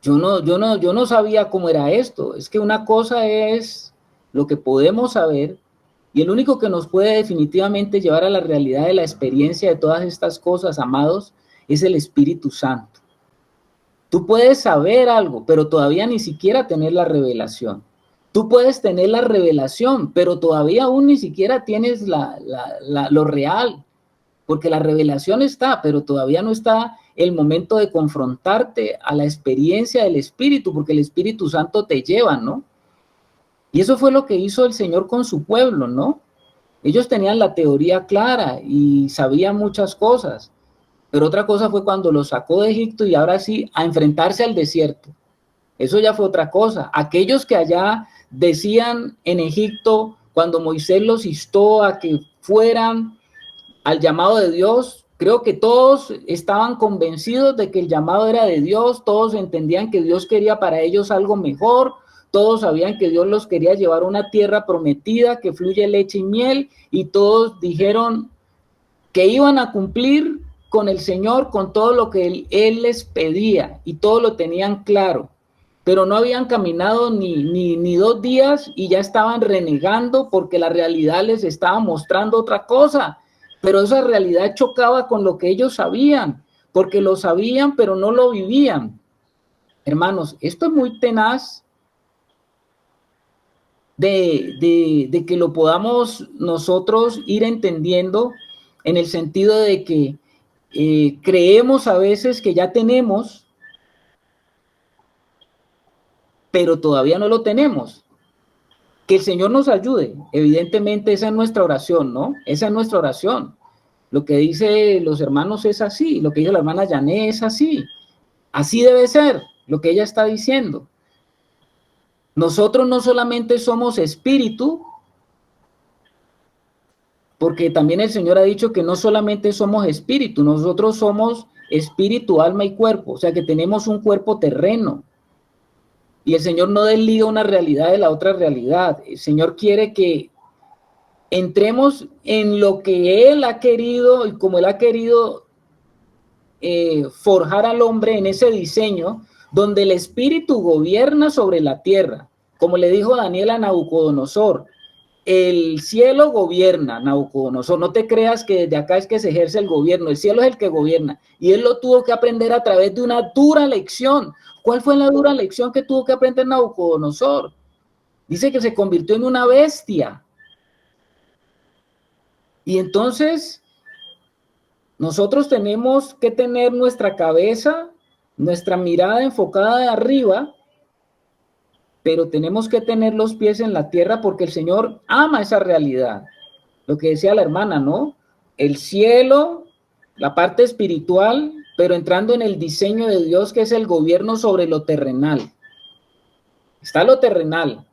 yo no sabía cómo era esto. Es que una cosa es lo que podemos saber, y el único que nos puede definitivamente llevar a la realidad de la experiencia de todas estas cosas, amados, es el Espíritu Santo. Tú puedes saber algo, pero todavía ni siquiera tener la revelación. Tú puedes tener la revelación, pero todavía aún ni siquiera tienes lo real. porque la revelación está, pero todavía no está el momento de confrontarte a la experiencia del Espíritu, porque el Espíritu Santo te lleva, ¿no? Y eso fue lo que hizo el Señor con su pueblo, ¿no? Ellos tenían la teoría clara y sabían muchas cosas, pero otra cosa fue cuando los sacó de Egipto y ahora sí a enfrentarse al desierto. Eso ya fue otra cosa. Aquellos que allá decían en Egipto, cuando Moisés los instó a que fueran al llamado de Dios, creo que todos estaban convencidos de que el llamado era de Dios, todos entendían que Dios quería para ellos algo mejor, todos sabían que Dios los quería llevar a una tierra prometida que fluye leche y miel, y todos dijeron que iban a cumplir con el Señor, con todo lo que Él les pedía, y todo lo tenían claro, pero no habían caminado ni 2 días y ya estaban renegando porque la realidad les estaba mostrando otra cosa, pero esa realidad chocaba con lo que ellos sabían, porque lo sabían pero no lo vivían. Hermanos, esto es muy tenaz de que lo podamos nosotros ir entendiendo, en el sentido de que creemos a veces que ya tenemos, pero todavía no lo tenemos. Que el Señor nos ayude. Evidentemente esa es nuestra oración, ¿no? Esa es nuestra oración. Lo que dice los hermanos es así, lo que dice la hermana Yané es así. Así debe ser lo que ella está diciendo. Nosotros no solamente somos espíritu, porque también el Señor ha dicho que no solamente somos espíritu, nosotros somos espíritu, alma y cuerpo, o sea que tenemos un cuerpo terreno. Y el Señor no desliga una realidad de la otra realidad. El Señor quiere que entremos en lo que Él ha querido y como Él ha querido forjar al hombre en ese diseño, donde el espíritu gobierna sobre la tierra. Como le dijo Daniel a Nabucodonosor, el cielo gobierna, Nabucodonosor. No te creas que desde acá es que se ejerce el gobierno, el cielo es el que gobierna. Y él lo tuvo que aprender a través de una dura lección. ¿Cuál fue la dura lección que tuvo que aprender Nabucodonosor? Dice que se convirtió en una bestia. Y entonces, nosotros tenemos que tener nuestra cabeza, nuestra mirada enfocada de arriba, pero tenemos que tener los pies en la tierra porque el Señor ama esa realidad. Lo que decía la hermana, ¿no? El cielo, la parte espiritual, pero entrando en el diseño de Dios, que es el gobierno sobre lo terrenal. Está lo terrenal.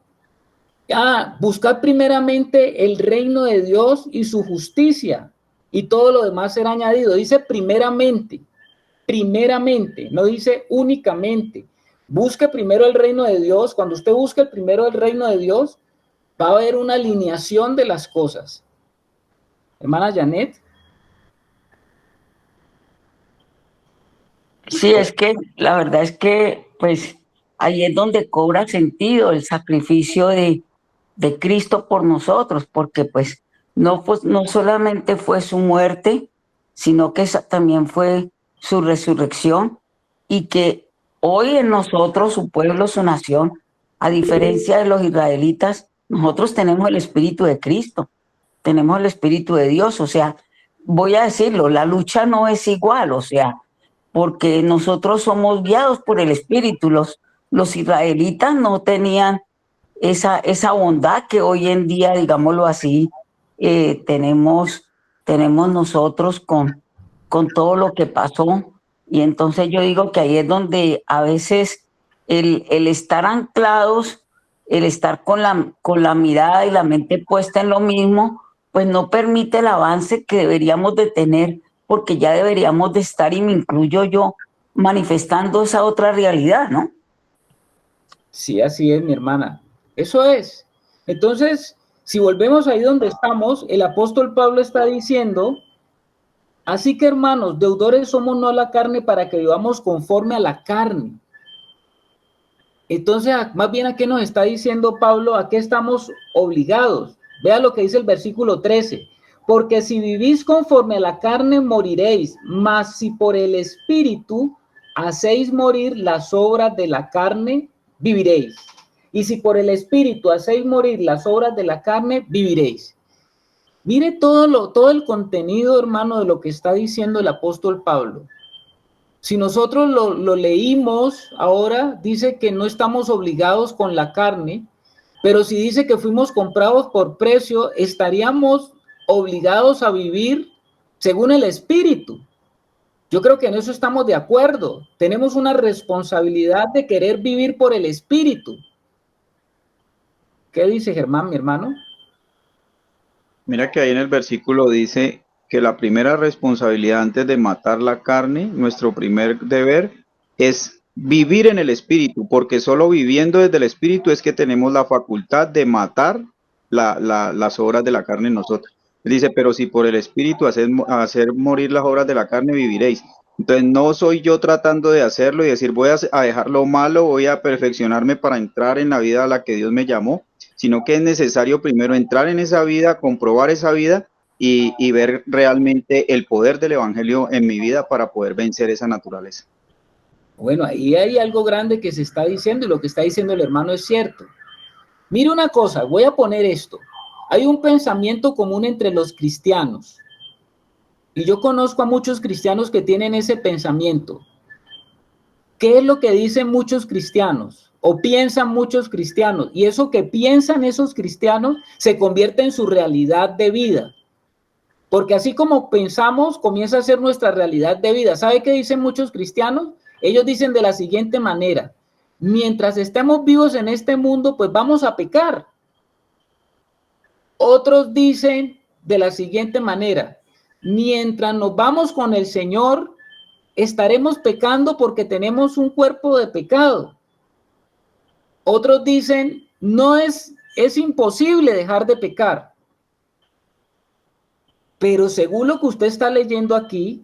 Buscad primeramente el reino de Dios y su justicia, y todo lo demás será añadido. Dice primeramente, no dice únicamente. Busque primero el reino de Dios. Cuando usted busque primero el reino de Dios, va a haber una alineación de las cosas. Hermana Janet. Sí, es que la verdad es que pues ahí es donde cobra sentido el sacrificio de Cristo por nosotros, porque pues no solamente fue su muerte, sino que también fue su resurrección, y que hoy en nosotros, su pueblo, su nación, a diferencia de los israelitas, nosotros tenemos el Espíritu de Cristo, tenemos el Espíritu de Dios. O sea, voy a decirlo, la lucha no es igual, o sea, porque nosotros somos guiados por el Espíritu. Los israelitas no tenían esa bondad que hoy en día, digámoslo así, tenemos nosotros con todo lo que pasó. Y entonces yo digo que ahí es donde a veces el estar anclados, el estar con la mirada y la mente puesta en lo mismo, pues no permite el avance que deberíamos de tener, porque ya deberíamos de estar, y me incluyo yo, manifestando esa otra realidad, ¿no? Sí, así es, mi hermana. Eso es. Entonces, si volvemos ahí donde estamos, el apóstol Pablo está diciendo: así que, hermanos, deudores somos no a la carne para que vivamos conforme a la carne. Entonces, más bien, ¿a qué nos está diciendo Pablo? ¿A qué estamos obligados? Vea lo que dice el versículo 13. Porque si vivís conforme a la carne, moriréis, mas si por el Espíritu hacéis morir las obras de la carne, viviréis. Y si por el Espíritu hacéis morir las obras de la carne, viviréis. Mire todo el contenido, hermano, de lo que está diciendo el apóstol Pablo. Si nosotros lo leímos ahora, dice que no estamos obligados con la carne, pero si dice que fuimos comprados por precio, estaríamos obligados a vivir según el Espíritu. Yo creo que en eso estamos de acuerdo. Tenemos una responsabilidad de querer vivir por el Espíritu. ¿Qué dice Germán, mi hermano? Mira que ahí en el versículo dice que la primera responsabilidad antes de matar la carne, nuestro primer deber es vivir en el Espíritu, porque solo viviendo desde el Espíritu es que tenemos la facultad de matar las obras de la carne en nosotros. Él dice, pero si por el Espíritu hacer morir las obras de la carne, viviréis. Entonces no soy yo tratando de hacerlo y decir voy a dejar lo malo, voy a perfeccionarme para entrar en la vida a la que Dios me llamó, sino que es necesario primero entrar en esa vida, comprobar esa vida y ver realmente el poder del Evangelio en mi vida para poder vencer esa naturaleza. Bueno, ahí hay algo grande que se está diciendo y lo que está diciendo el hermano es cierto. Mire una cosa, voy a poner esto. Hay un pensamiento común entre los cristianos y yo conozco a muchos cristianos que tienen ese pensamiento. ¿Qué es lo que dicen muchos cristianos o piensan muchos cristianos? Y eso que piensan esos cristianos se convierte en su realidad de vida. Porque así como pensamos, comienza a ser nuestra realidad de vida. ¿Sabe qué dicen muchos cristianos? Ellos dicen de la siguiente manera: mientras estemos vivos en este mundo, pues vamos a pecar. Otros dicen de la siguiente manera: mientras nos vamos con el Señor, estaremos pecando porque tenemos un cuerpo de pecado. Otros dicen, es imposible dejar de pecar. Pero según lo que usted está leyendo aquí,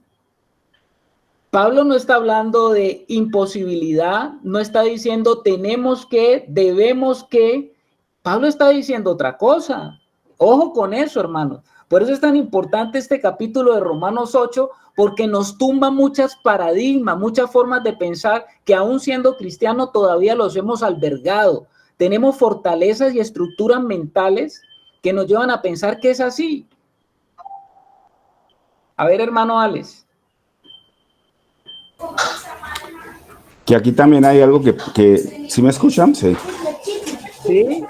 Pablo no está hablando de imposibilidad, no está diciendo tenemos que, debemos que. Pablo está diciendo otra cosa. Ojo con eso, hermano. Por eso es tan importante este capítulo de Romanos 8, porque nos tumba muchos paradigmas, muchas formas de pensar que aún siendo cristianos todavía los hemos albergado. Tenemos fortalezas y estructuras mentales que nos llevan a pensar que es así. A ver, hermano Alex. Que aquí también hay algo que ¿sí me escuchan? Sí. Sí.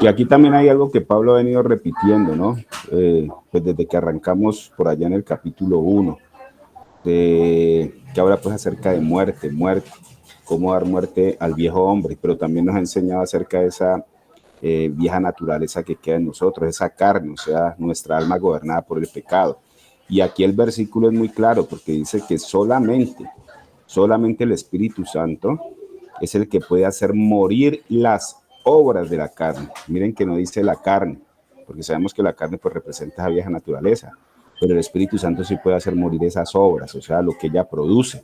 Y aquí también hay algo que Pablo ha venido repitiendo, ¿no? Pues desde que arrancamos por allá en el capítulo 1, que habla pues acerca de muerte, cómo dar muerte al viejo hombre, pero también nos ha enseñado acerca de esa vieja naturaleza que queda en nosotros, esa carne, o sea, nuestra alma gobernada por el pecado. Y aquí el versículo es muy claro porque dice que solamente el Espíritu Santo es el que puede hacer morir las obras de la carne. Miren que no dice la carne, porque sabemos que la carne pues representa esa vieja naturaleza, pero el Espíritu Santo sí puede hacer morir esas obras, o sea, lo que ella produce.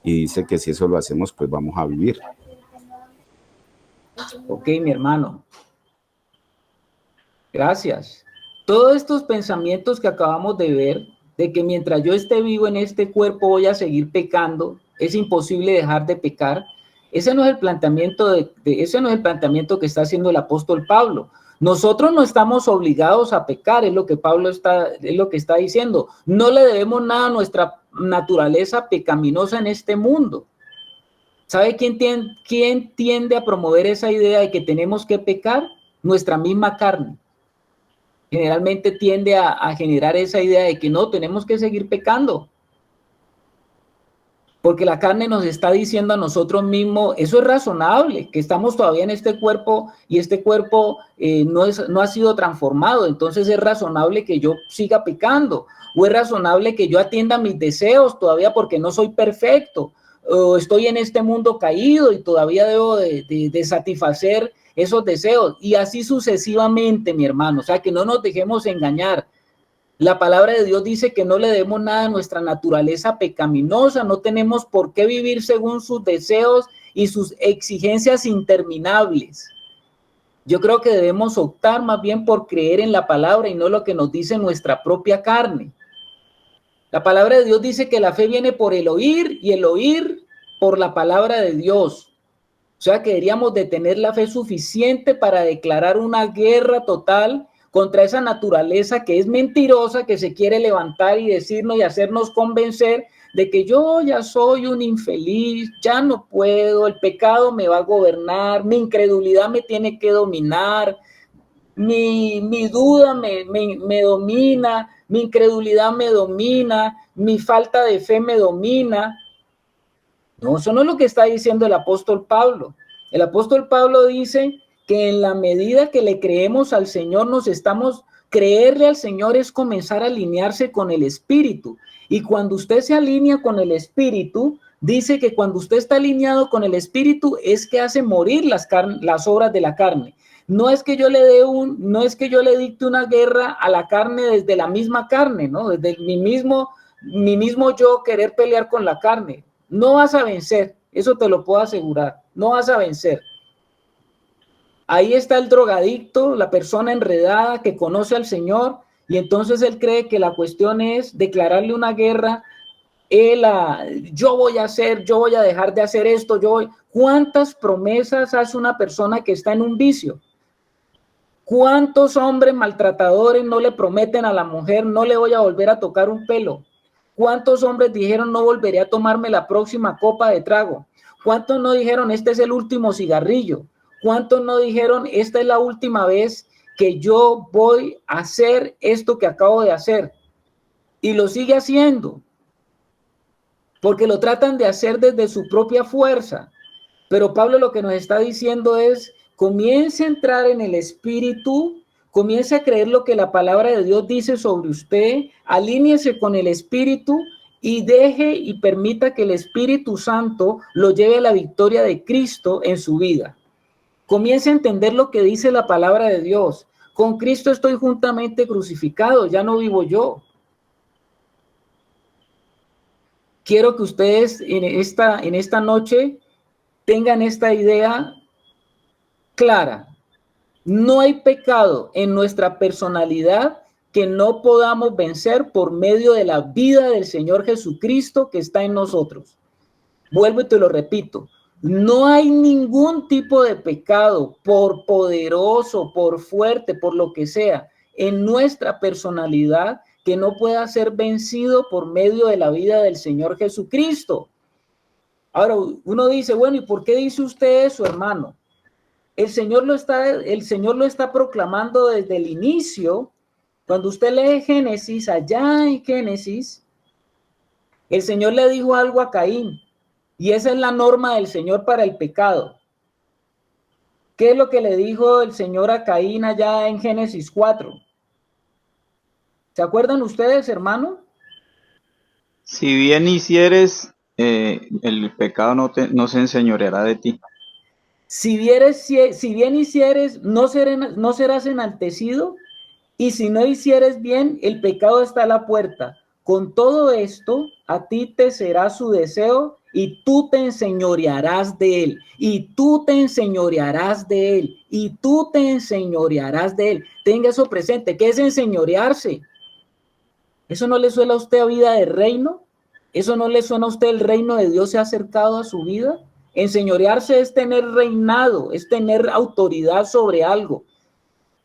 Y dice que si eso lo hacemos, pues vamos a vivir. Ok, mi hermano. Gracias. Todos estos pensamientos que acabamos de ver, de que mientras yo esté vivo en este cuerpo voy a seguir pecando, es imposible dejar de pecar, ese no es el planteamiento ese no es el planteamiento que está haciendo el apóstol Pablo. Nosotros no estamos obligados a pecar, es lo que Pablo está diciendo. No le debemos nada a nuestra naturaleza pecaminosa en este mundo. ¿Sabe quién tiende a promover esa idea de que tenemos que pecar? Nuestra misma carne. Generalmente tiende a generar esa idea de que no, tenemos que seguir pecando. Porque la carne nos está diciendo a nosotros mismos, eso es razonable, que estamos todavía en este cuerpo y este cuerpo no ha sido transformado, entonces es razonable que yo siga pecando, o es razonable que yo atienda mis deseos todavía porque no soy perfecto, o estoy en este mundo caído y todavía debo de satisfacer esos deseos, y así sucesivamente, mi hermano. O sea, que no nos dejemos engañar. La palabra de Dios dice que no le debemos nada a nuestra naturaleza pecaminosa, no tenemos por qué vivir según sus deseos y sus exigencias interminables. Yo creo que debemos optar más bien por creer en la palabra y no lo que nos dice nuestra propia carne. La palabra de Dios dice que la fe viene por el oír y el oír por la palabra de Dios. O sea que deberíamos de tener la fe suficiente para declarar una guerra total contra esa naturaleza que es mentirosa, que se quiere levantar y decirnos y hacernos convencer de que yo ya soy un infeliz, ya no puedo, el pecado me va a gobernar, mi incredulidad me tiene que dominar, mi duda me domina, mi incredulidad me domina, mi falta de fe me domina. No, eso no es lo que está diciendo el apóstol Pablo. El apóstol Pablo dice que en la medida que le creemos al Señor, creerle al Señor es comenzar a alinearse con el Espíritu. Y cuando usted se alinea con el Espíritu, dice que cuando usted está alineado con el Espíritu es que hace morir las obras de la carne. No es que yo le dicte una guerra a la carne desde la misma carne, ¿no? Desde mi mismo yo querer pelear con la carne. No vas a vencer, eso te lo puedo asegurar, no vas a vencer. Ahí está el drogadicto, la persona enredada que conoce al Señor, y entonces él cree que la cuestión es declararle una guerra. Yo voy a dejar de hacer esto, ¿Cuántas promesas hace una persona que está en un vicio? ¿Cuántos hombres maltratadores no le prometen a la mujer, no le voy a volver a tocar un pelo? ¿Cuántos hombres dijeron, no volveré a tomarme la próxima copa de trago? ¿Cuántos no dijeron, este es el último cigarrillo? ¿Cuántos no dijeron, esta es la última vez que yo voy a hacer esto que acabo de hacer? Y lo sigue haciendo, porque lo tratan de hacer desde su propia fuerza. Pero Pablo lo que nos está diciendo es, comience a entrar en el Espíritu, comience a creer lo que la palabra de Dios dice sobre usted, alíñese con el Espíritu y deje y permita que el Espíritu Santo lo lleve a la victoria de Cristo en su vida. Comience a entender lo que dice la palabra de Dios. Con Cristo estoy juntamente crucificado, ya no vivo yo. Quiero que ustedes en esta noche tengan esta idea clara. No hay pecado en nuestra personalidad que no podamos vencer por medio de la vida del Señor Jesucristo que está en nosotros. Vuelvo y te lo repito. No hay ningún tipo de pecado, por poderoso, por fuerte, por lo que sea, en nuestra personalidad que no pueda ser vencido por medio de la vida del Señor Jesucristo. Ahora, uno dice, bueno, ¿y por qué dice usted eso, hermano? El Señor lo está proclamando desde el inicio. Cuando usted lee Génesis, allá en Génesis, el Señor le dijo algo a Caín, y esa es la norma del Señor para el pecado. ¿Qué es lo que le dijo el Señor a Caín allá en Génesis 4? ¿Se acuerdan ustedes, hermano? Si bien hicieres, el pecado no se enseñoreará de ti. Si bien hicieres, no serás enaltecido, y si no hicieres bien, el pecado está a la puerta. Con todo esto, a ti te será su deseo, y tú te enseñorearás de él, y tú te enseñorearás de él, y tú te enseñorearás de él. Tenga eso presente. ¿Qué es enseñorearse? ¿Eso no le suena a usted a vida de reino? ¿Eso no le suena a usted el reino de Dios se ha acercado a su vida? Enseñorearse es tener reinado, es tener autoridad sobre algo.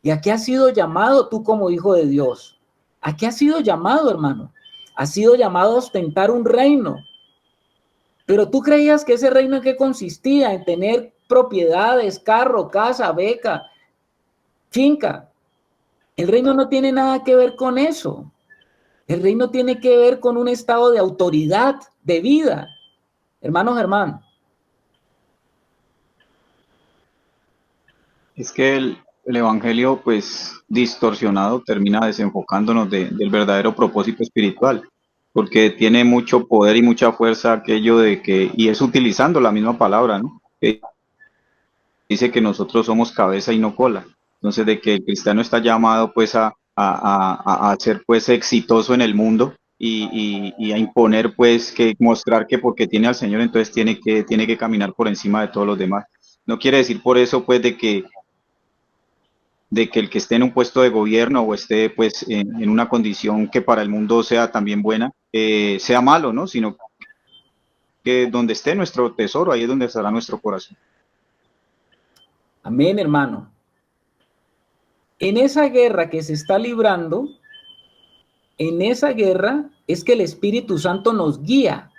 ¿Y a qué has sido llamado tú como hijo de Dios? ¿A qué has sido llamado, hermano? Has sido llamado a ostentar un reino. Pero tú creías que ese reino en qué consistía, en tener propiedades, carro, casa, beca, finca. El reino no tiene nada que ver con eso. El reino tiene que ver con un estado de autoridad, de vida. Hermano Germán. Es que el evangelio, pues, distorsionado, termina desenfocándonos del verdadero propósito espiritual, porque tiene mucho poder y mucha fuerza aquello de que, y es utilizando la misma palabra, ¿no? Que dice que nosotros somos cabeza y no cola. Entonces, de que el cristiano está llamado, pues, a ser, pues, exitoso en el mundo y a imponer, pues, que mostrar que porque tiene al Señor, entonces tiene que caminar por encima de todos los demás. No quiere decir por eso, pues, de que el que esté en un puesto de gobierno o esté pues en una condición que para el mundo sea también buena, sea malo, ¿no? Sino que donde esté nuestro tesoro, ahí es donde estará nuestro corazón. Amén, hermano. En esa guerra que se está librando, en esa guerra es que el Espíritu Santo nos guía.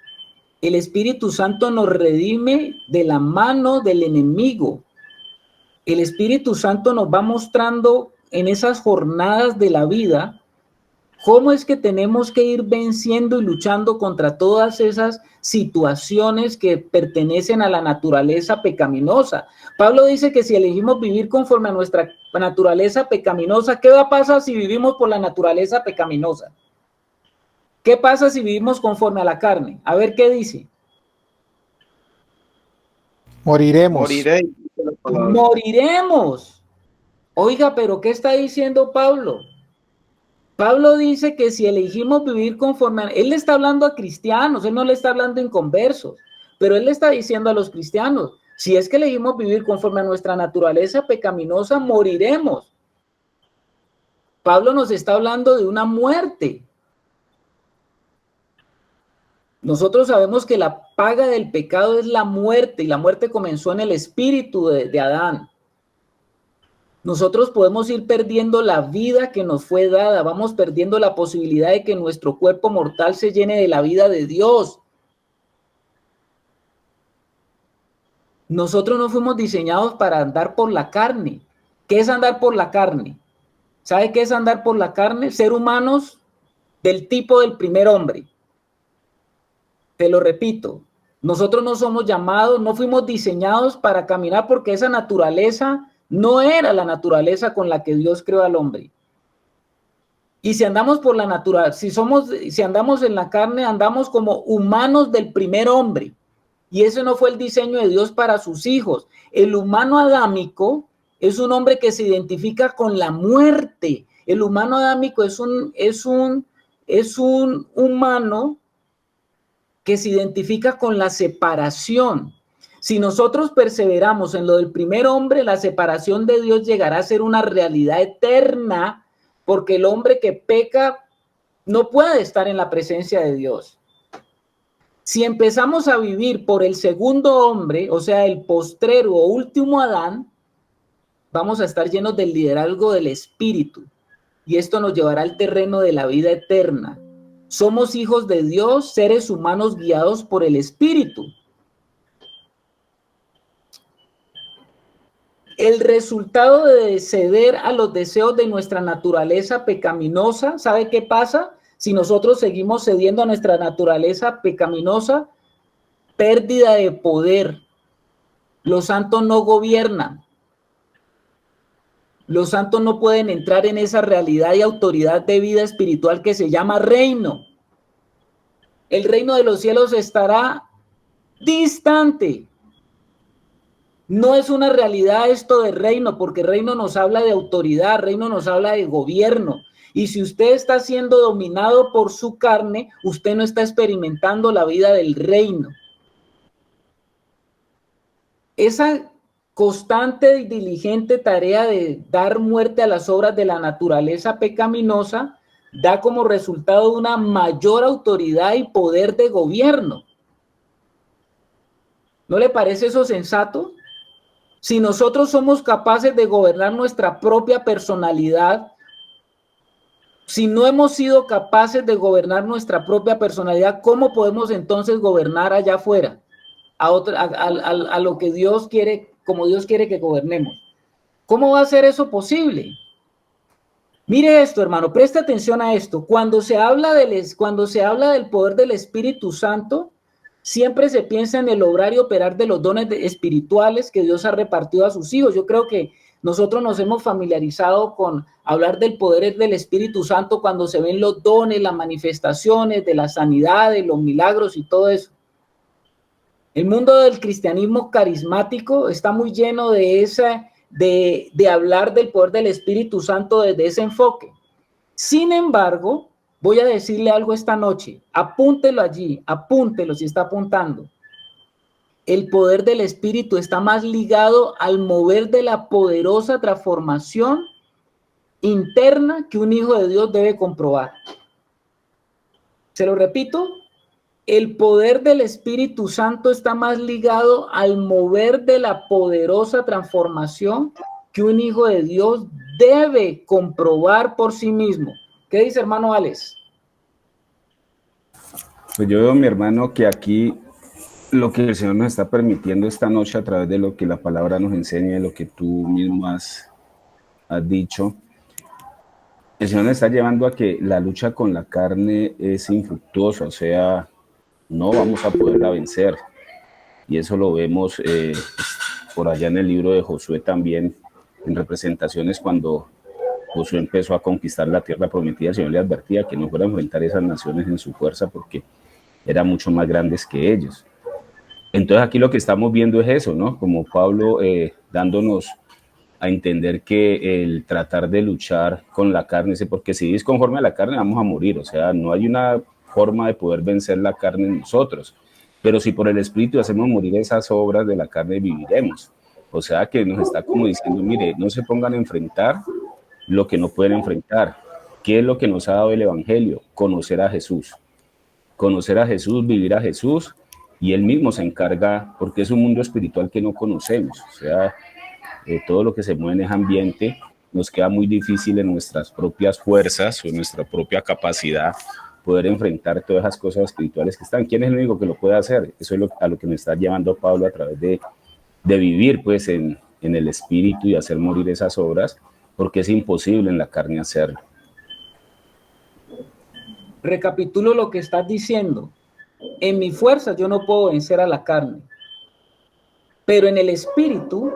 El Espíritu Santo nos redime de la mano del enemigo. El Espíritu Santo nos va mostrando en esas jornadas de la vida cómo es que tenemos que ir venciendo y luchando contra todas esas situaciones que pertenecen a la naturaleza pecaminosa. Pablo dice que si elegimos vivir conforme a nuestra naturaleza pecaminosa, ¿qué va a pasar si vivimos por la naturaleza pecaminosa? ¿Qué pasa si vivimos conforme a la carne? A ver qué dice. Moriremos. Moriré. Moriremos. Oiga, pero ¿qué está diciendo Pablo? Pablo dice que si elegimos vivir conforme a... Él le está hablando a cristianos, él no le está hablando a inconversos, pero él le está diciendo a los cristianos, si es que elegimos vivir conforme a nuestra naturaleza pecaminosa, moriremos. Pablo nos está hablando de una muerte. Nosotros sabemos que la paga del pecado es la muerte, y la muerte comenzó en el espíritu de Adán. Nosotros podemos ir perdiendo la vida que nos fue dada, vamos perdiendo la posibilidad de que nuestro cuerpo mortal se llene de la vida de Dios. Nosotros no fuimos diseñados para andar por la carne. ¿Qué es andar por la carne? ¿Sabe qué es andar por la carne? Ser humanos del tipo del primer hombre. Te lo repito, nosotros no somos llamados, no fuimos diseñados para caminar porque esa naturaleza no era la naturaleza con la que Dios creó al hombre. Y si andamos por la naturaleza, si andamos en la carne, andamos como humanos del primer hombre. Y ese no fue el diseño de Dios para sus hijos. El humano adámico es un hombre que se identifica con la muerte. El humano adámico es un humano que se identifica con la separación. Si nosotros perseveramos en lo del primer hombre, la separación de Dios llegará a ser una realidad eterna, porque el hombre que peca no puede estar en la presencia de Dios. Si empezamos a vivir por el segundo hombre, o sea, el postrero o último Adán, vamos a estar llenos del liderazgo del Espíritu, y esto nos llevará al terreno de la vida eterna. Somos hijos de Dios, seres humanos guiados por el Espíritu. El resultado de ceder a los deseos de nuestra naturaleza pecaminosa, ¿sabe qué pasa? Si nosotros seguimos cediendo a nuestra naturaleza pecaminosa, pérdida de poder. Los santos no gobiernan. Los santos no pueden entrar en esa realidad y autoridad de vida espiritual que se llama reino. El reino de los cielos estará distante. No es una realidad esto de reino, porque reino nos habla de autoridad, reino nos habla de gobierno. Y si usted está siendo dominado por su carne, usted no está experimentando la vida del reino. Esa constante y diligente tarea de dar muerte a las obras de la naturaleza pecaminosa da como resultado una mayor autoridad y poder de gobierno. ¿No le parece eso sensato? Si nosotros somos capaces de gobernar nuestra propia personalidad, si no hemos sido capaces de gobernar nuestra propia personalidad, ¿cómo podemos entonces gobernar allá afuera? A lo que Dios quiere, como Dios quiere que gobernemos. ¿Cómo va a ser eso posible? Mire esto, hermano, preste atención a esto. Cuando se habla del poder del Espíritu Santo, siempre se piensa en el obrar y operar de los dones espirituales que Dios ha repartido a sus hijos. Yo creo que nosotros nos hemos familiarizado con hablar del poder del Espíritu Santo cuando se ven los dones, las manifestaciones de la sanidad, de los milagros y todo eso. El mundo del cristianismo carismático está muy lleno de hablar del poder del Espíritu Santo desde ese enfoque. Sin embargo, voy a decirle algo esta noche. Apúntelo allí, apúntelo si está apuntando. El poder del Espíritu está más ligado al mover de la poderosa transformación interna que un hijo de Dios debe comprobar. Se lo repito, el poder del Espíritu Santo está más ligado al mover de la poderosa transformación que un hijo de Dios debe comprobar por sí mismo. ¿Qué dice, hermano Alex? Pues yo veo, mi hermano, que aquí lo que el Señor nos está permitiendo esta noche a través de lo que la palabra nos enseña y lo que tú mismo has dicho, el Señor nos está llevando a que la lucha con la carne es infructuosa, o sea, no vamos a poderla vencer. Y eso lo vemos por allá en el libro de Josué también, en representaciones cuando Josué empezó a conquistar la tierra prometida. El Señor le advertía que no fuera a enfrentar esas naciones en su fuerza porque eran mucho más grandes que ellos. Entonces aquí lo que estamos viendo es eso, ¿no? Como Pablo dándonos a entender que el tratar de luchar con la carne, porque si es conforme a la carne vamos a morir, o sea, no hay una forma de poder vencer la carne en nosotros, pero si por el Espíritu hacemos morir esas obras de la carne, viviremos. O sea que nos está como diciendo, mire, no se pongan a enfrentar lo que no pueden enfrentar. ¿Qué es lo que nos ha dado el Evangelio? Conocer a Jesús. Conocer a Jesús, vivir a Jesús, y Él mismo se encarga, porque es un mundo espiritual que no conocemos, o sea, todo lo que se mueve en ese ambiente nos queda muy difícil en nuestras propias fuerzas o en nuestra propia capacidad poder enfrentar todas esas cosas espirituales que están. ¿Quién es el único que lo puede hacer? Eso es a lo que nos está llevando Pablo a través de vivir pues en el espíritu y hacer morir esas obras, porque es imposible en la carne hacerlo. Recapitulo lo que estás diciendo. En mi fuerza yo no puedo vencer a la carne, pero en el espíritu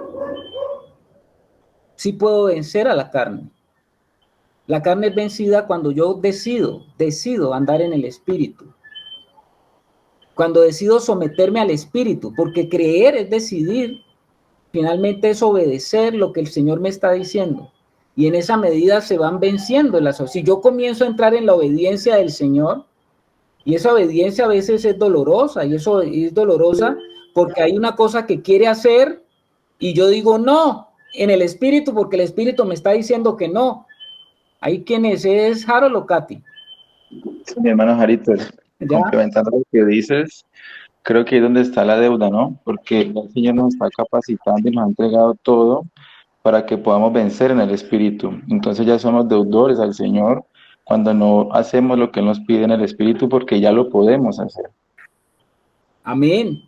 sí puedo vencer a la carne. La carne es vencida cuando yo decido andar en el espíritu. Cuando decido someterme al espíritu, porque creer es decidir, finalmente es obedecer lo que el Señor me está diciendo. Y en esa medida se van venciendo las cosas. Si yo comienzo a entrar en la obediencia del Señor, y esa obediencia a veces es dolorosa, y eso es dolorosa porque hay una cosa que quiere hacer y yo digo no en el espíritu porque el espíritu me está diciendo que no. ¿Hay quienes es Harold o Katy? Sí, mi hermano Jarito, complementando lo que dices, creo que ahí es donde está la deuda, ¿no? Porque el Señor nos está capacitando y nos ha entregado todo para que podamos vencer en el Espíritu. Entonces ya somos deudores al Señor cuando no hacemos lo que Él nos pide en el Espíritu porque ya lo podemos hacer. Amén,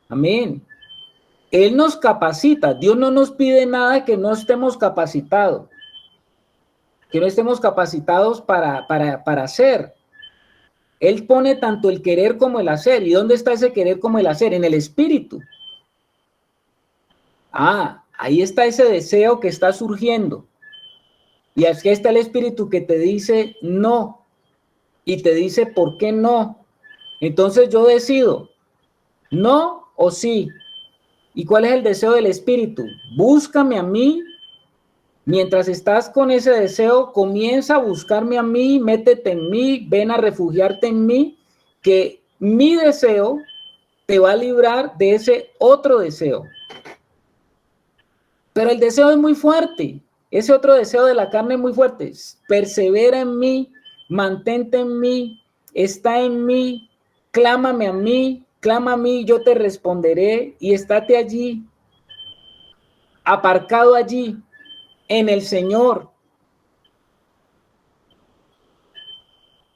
amén. Él nos capacita, Dios no nos pide nada que no estemos capacitados, para hacer. Él pone tanto el querer como el hacer. ¿Y dónde está ese querer como el hacer? En el espíritu. Ahí está ese deseo que está surgiendo. Y aquí está el espíritu que te dice no. Y te dice por qué no. Entonces yo decido no o sí. ¿Y cuál es el deseo del espíritu? Búscame a mí. Mientras estás con ese deseo, comienza a buscarme a mí, métete en mí, ven a refugiarte en mí, que mi deseo te va a librar de ese otro deseo. Pero el deseo es muy fuerte, ese otro deseo de la carne es muy fuerte. Persevera en mí, mantente en mí, está en mí, clámame a mí, clama a mí, yo te responderé y estate allí, aparcado allí, en el Señor.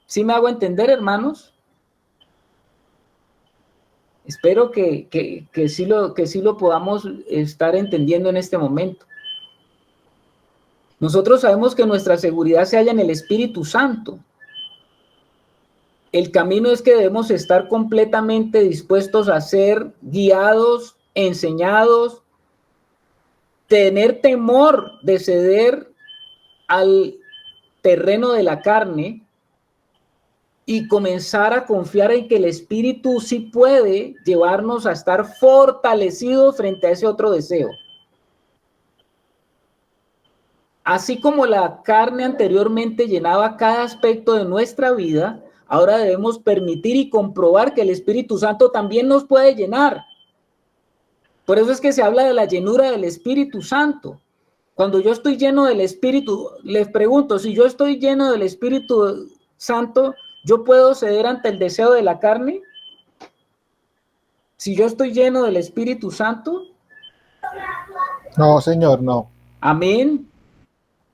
¿Sí me hago entender, hermanos? Espero que sí lo podamos estar entendiendo en este momento. Nosotros sabemos que nuestra seguridad se halla en el Espíritu Santo. El camino es que debemos estar completamente dispuestos a ser guiados, enseñados, tener temor de ceder al terreno de la carne y comenzar a confiar en que el Espíritu sí puede llevarnos a estar fortalecidos frente a ese otro deseo. Así como la carne anteriormente llenaba cada aspecto de nuestra vida, ahora debemos permitir y comprobar que el Espíritu Santo también nos puede llenar. Por eso es que se habla de la llenura del Espíritu Santo. Cuando yo estoy lleno del Espíritu, les pregunto, si yo estoy lleno del Espíritu Santo, ¿yo puedo ceder ante el deseo de la carne? Si yo estoy lleno del Espíritu Santo. No, Señor, no. Amén.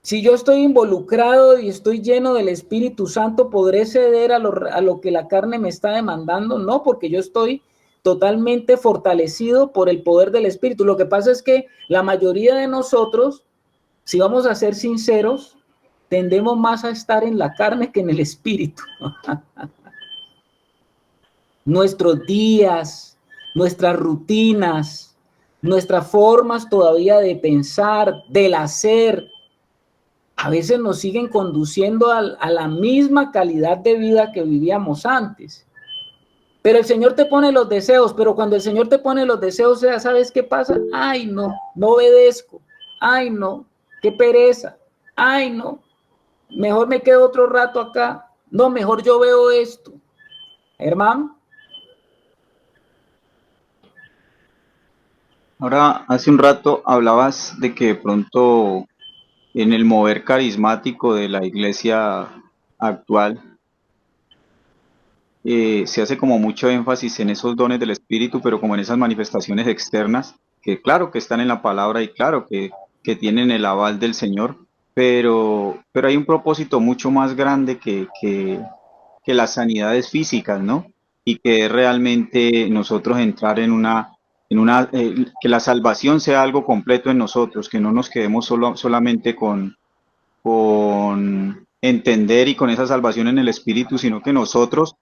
Si yo estoy involucrado y estoy lleno del Espíritu Santo, ¿podré ceder a lo que la carne me está demandando? No, porque yo estoy totalmente fortalecido por el poder del Espíritu. Lo que pasa es que la mayoría de nosotros, si vamos a ser sinceros, tendemos más a estar en la carne que en el Espíritu. Nuestros días, nuestras rutinas, nuestras formas todavía de pensar, del hacer, a veces nos siguen conduciendo a la misma calidad de vida que vivíamos antes. Pero el Señor te pone los deseos, pero cuando el Señor te pone los deseos, ya sabes qué pasa. Ay, no, no obedezco. Ay, no, qué pereza. Ay, no, mejor me quedo otro rato acá. No, mejor yo veo esto. Hermano. Ahora, hace un rato hablabas de que de pronto en el mover carismático de la iglesia actual se hace como mucho énfasis en esos dones del Espíritu, pero como en esas manifestaciones externas, que claro que están en la palabra y claro que tienen el aval del Señor, pero hay un propósito mucho más grande que las sanidades físicas, ¿no? Y que es realmente nosotros entrar que la salvación sea algo completo en nosotros, que no nos quedemos solamente con entender y con esa salvación en el Espíritu, sino que nosotros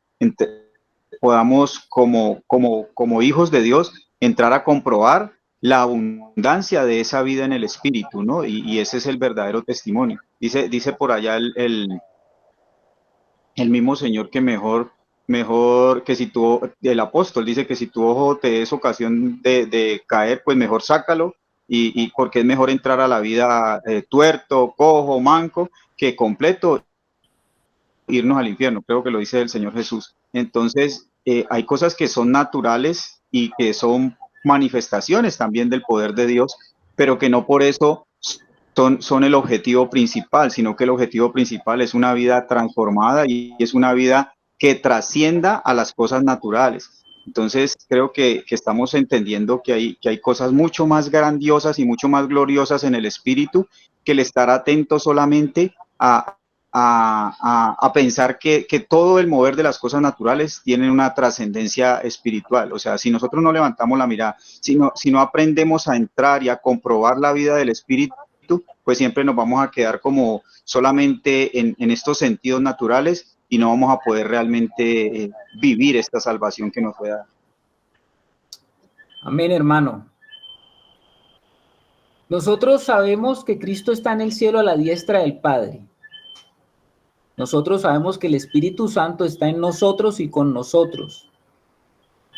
podamos como hijos de Dios entrar a comprobar la abundancia de esa vida en el Espíritu, ¿no? Y ese es el verdadero testimonio. Dice por allá el mismo Señor que mejor que si el apóstol dice que si tu ojo te es ocasión de caer, pues mejor sácalo, y porque es mejor entrar a la vida tuerto, cojo, manco, que completo irnos al infierno. Creo que lo dice el Señor Jesús. Entonces, hay cosas que son naturales y que son manifestaciones también del poder de Dios, pero que no por eso son el objetivo principal, sino que el objetivo principal es una vida transformada y es una vida que trascienda a las cosas naturales. Entonces, creo que estamos entendiendo que hay cosas mucho más grandiosas y mucho más gloriosas en el Espíritu, que el estar atento solamente a pensar que todo el mover de las cosas naturales tiene una trascendencia espiritual. O sea, si nosotros no levantamos la mirada, si no aprendemos a entrar y a comprobar la vida del Espíritu, pues siempre nos vamos a quedar como solamente en estos sentidos naturales y no vamos a poder realmente vivir esta salvación que nos fue dada. Amén, hermano. Nosotros sabemos que Cristo está en el cielo a la diestra del Padre. Nosotros sabemos que el Espíritu Santo está en nosotros y con nosotros.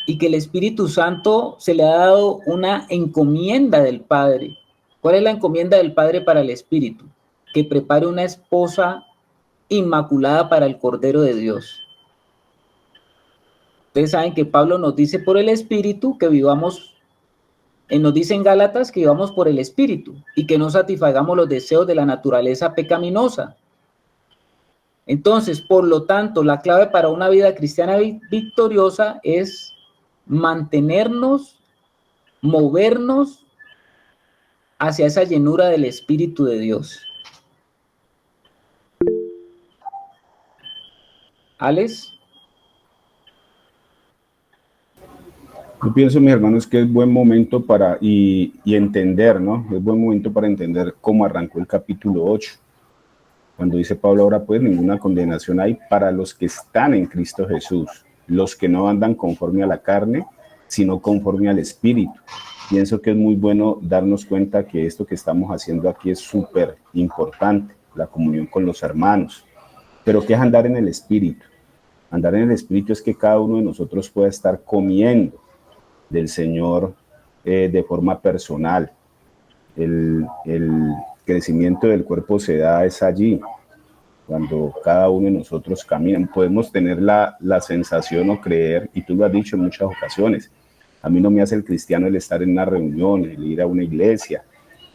Y que el Espíritu Santo se le ha dado una encomienda del Padre. ¿Cuál es la encomienda del Padre para el Espíritu? Que prepare una esposa inmaculada para el Cordero de Dios. Ustedes saben que Pablo nos dice por el Espíritu que vivamos, nos dice en Gálatas que vivamos por el Espíritu y que no satisfagamos los deseos de la naturaleza pecaminosa. Entonces, por lo tanto, la clave para una vida cristiana victoriosa es mantenernos, movernos hacia esa llenura del Espíritu de Dios. ¿Alex? Yo pienso, mis hermanos, que es buen momento para y entender, ¿no? Es buen momento para entender cómo arrancó el capítulo 8. Cuando dice Pablo, ahora pues ninguna condenación hay para los que están en Cristo Jesús, los que no andan conforme a la carne, sino conforme al Espíritu. Pienso que es muy bueno darnos cuenta que esto que estamos haciendo aquí es súper importante, la comunión con los hermanos. Pero ¿qué es andar en el Espíritu? Andar en el Espíritu es que cada uno de nosotros pueda estar comiendo del Señor de forma personal. El crecimiento del cuerpo se da es allí, cuando cada uno de nosotros camina. Podemos tener la sensación o creer, y tú lo has dicho en muchas ocasiones, a mí no me hace el cristiano el estar en una reunión, el ir a una iglesia,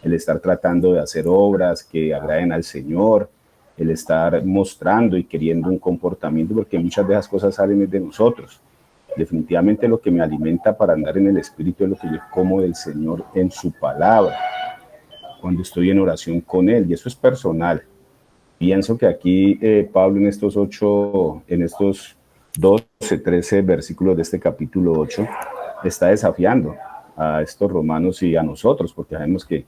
el estar tratando de hacer obras que agraden al Señor, el estar mostrando y queriendo un comportamiento, porque muchas de esas cosas salen de nosotros. Definitivamente lo que me alimenta para andar en el Espíritu es lo que yo como del Señor en su palabra. cuando estoy en oración con Él, y eso es personal. Pienso que aquí Pablo en estos 12, 13 versículos de este capítulo 8 está desafiando a estos romanos y a nosotros, porque sabemos que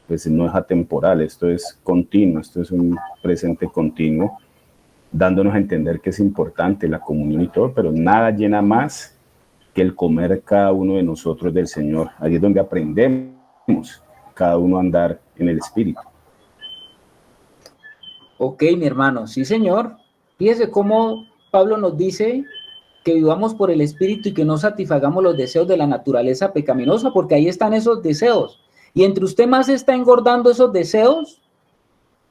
pues, no es atemporal, esto es continuo, esto es un presente continuo, dándonos a entender que es importante la comunión y todo, pero nada llena más que el comer cada uno de nosotros del Señor. Ahí es donde aprendemos cada uno a andar en el Espíritu. Ok, mi hermano, sí, señor. Fíjese cómo Pablo nos dice que vivamos por el Espíritu y que no satisfagamos los deseos de la naturaleza pecaminosa, porque ahí están esos deseos. Y entre usted más está engordando esos deseos,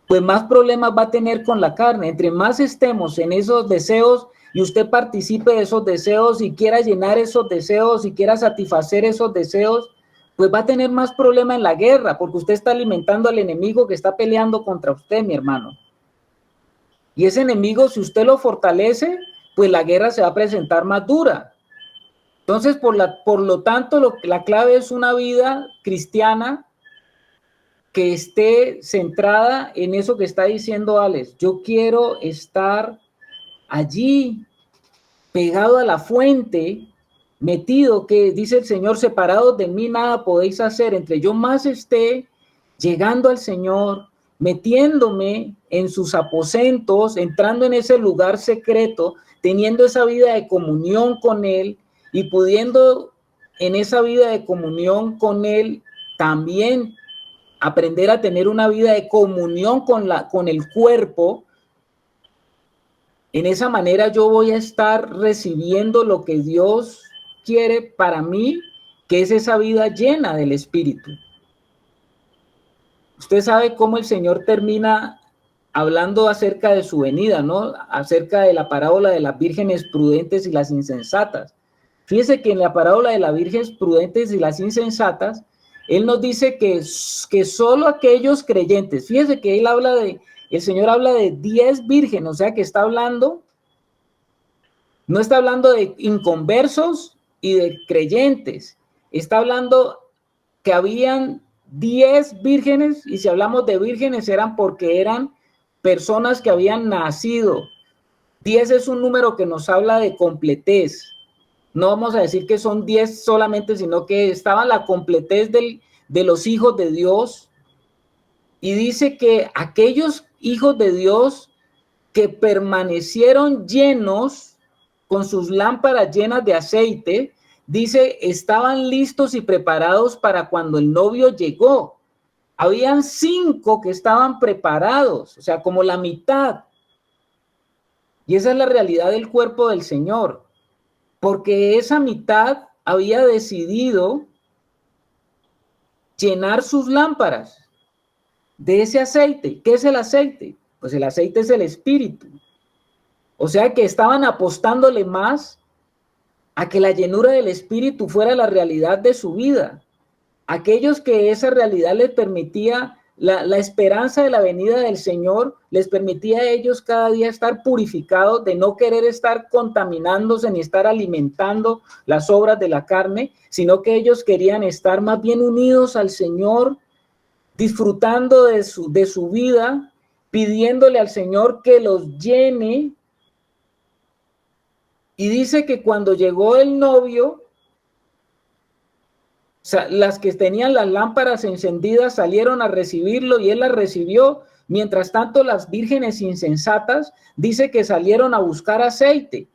pues más problemas va a tener con la carne. Entre más estemos en esos deseos y usted participe de esos deseos y quiera llenar esos deseos y quiera satisfacer esos deseos, pues va a tener más problemas en la guerra, porque usted está alimentando al enemigo que está peleando contra usted, mi hermano. Y ese enemigo, si usted lo fortalece, pues la guerra se va a presentar más dura. Entonces, por lo tanto, la clave es una vida cristiana que esté centrada en eso que está diciendo Alex. Yo quiero estar allí, pegado a la fuente, metido, que dice el Señor, separados de mí nada podéis hacer. Entre yo más esté llegando al Señor, metiéndome en sus aposentos, entrando en ese lugar secreto, teniendo esa vida de comunión con Él y pudiendo en esa vida de comunión con Él también aprender a tener una vida de comunión con el cuerpo. En esa manera yo voy a estar recibiendo lo que Dios quiere para mí, que es esa vida llena del Espíritu. Usted sabe cómo el Señor termina hablando acerca de su venida, ¿no? Acerca de la parábola de las vírgenes prudentes y las insensatas. Fíjese que en la parábola de las vírgenes prudentes y las insensatas, Él nos dice que solo aquellos creyentes, fíjese que el Señor habla de 10 vírgenes, o sea que está hablando, no está hablando de inconversos y de creyentes, está hablando que habían 10 vírgenes, y si hablamos de vírgenes eran porque eran personas que habían nacido. 10 es un número que nos habla de completez. No vamos a decir que son 10 solamente, sino que estaba la completez de los hijos de Dios. Y dice que aquellos hijos de Dios que permanecieron llenos, con sus lámparas llenas de aceite, dice, estaban listos y preparados para cuando el novio llegó. Habían 5 que estaban preparados, o sea, como la mitad. Y esa es la realidad del cuerpo del Señor, porque esa mitad había decidido llenar sus lámparas de ese aceite. ¿Qué es el aceite? Pues el aceite es el Espíritu. O sea que estaban apostándole más a que la llenura del Espíritu fuera la realidad de su vida. Aquellos que esa realidad les permitía, la esperanza de la venida del Señor, les permitía a ellos cada día estar purificados, de no querer estar contaminándose ni estar alimentando las obras de la carne, sino que ellos querían estar más bien unidos al Señor, disfrutando de su vida, pidiéndole al Señor que los llene. Y dice que cuando llegó el novio, o sea, las que tenían las lámparas encendidas salieron a recibirlo y él las recibió. Mientras tanto, las vírgenes insensatas dice que salieron a buscar aceite.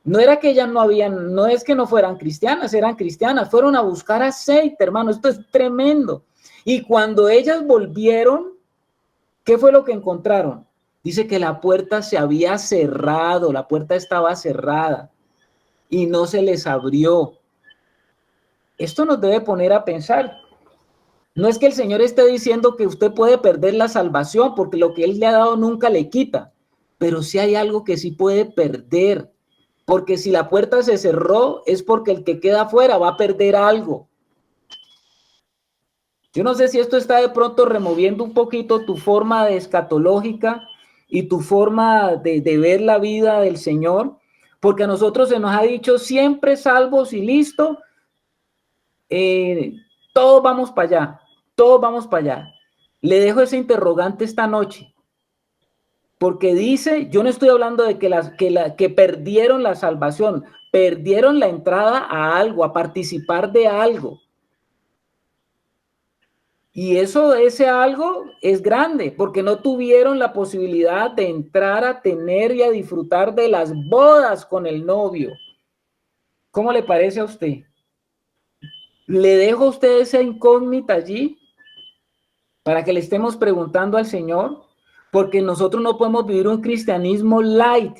No era que ellas no es que no fueran cristianas, eran cristianas, fueron a buscar aceite, hermano, esto es tremendo. Y cuando ellas volvieron, ¿qué fue lo que encontraron? Dice que la puerta se había cerrado, la puerta estaba cerrada y no se les abrió. Esto nos debe poner a pensar. No es que el Señor esté diciendo que usted puede perder la salvación, porque lo que Él le ha dado nunca le quita, pero sí hay algo que sí puede perder, porque si la puerta se cerró es porque el que queda afuera va a perder algo. Yo no sé si esto está de pronto removiendo un poquito tu forma de escatológica y tu forma de ver la vida del Señor, porque a nosotros se nos ha dicho siempre salvos y listo, todos vamos para allá, Todos vamos para allá. Le dejo ese interrogante esta noche. Porque dice, yo no estoy hablando de que perdieron la salvación, perdieron la entrada a algo, a participar de algo. Y ese algo es grande, porque no tuvieron la posibilidad de entrar a tener y a disfrutar de las bodas con el novio. ¿Cómo le parece a usted? Le dejo a usted esa incógnita allí para que le estemos preguntando al Señor, porque nosotros no podemos vivir un cristianismo light.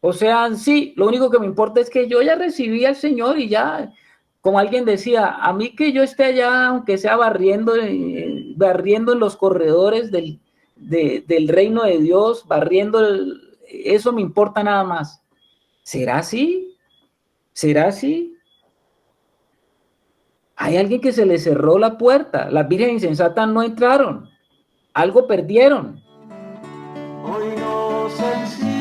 O sea, sí, lo único que me importa es que yo ya recibí al Señor y ya, como alguien decía, a mí que yo esté allá, aunque sea barriendo en los corredores del reino de Dios, eso me importa nada más. ¿Será así? ¿Será así? Hay alguien que se le cerró la puerta, las vírgenes insensatas no entraron, algo perdieron. Hoy no sé si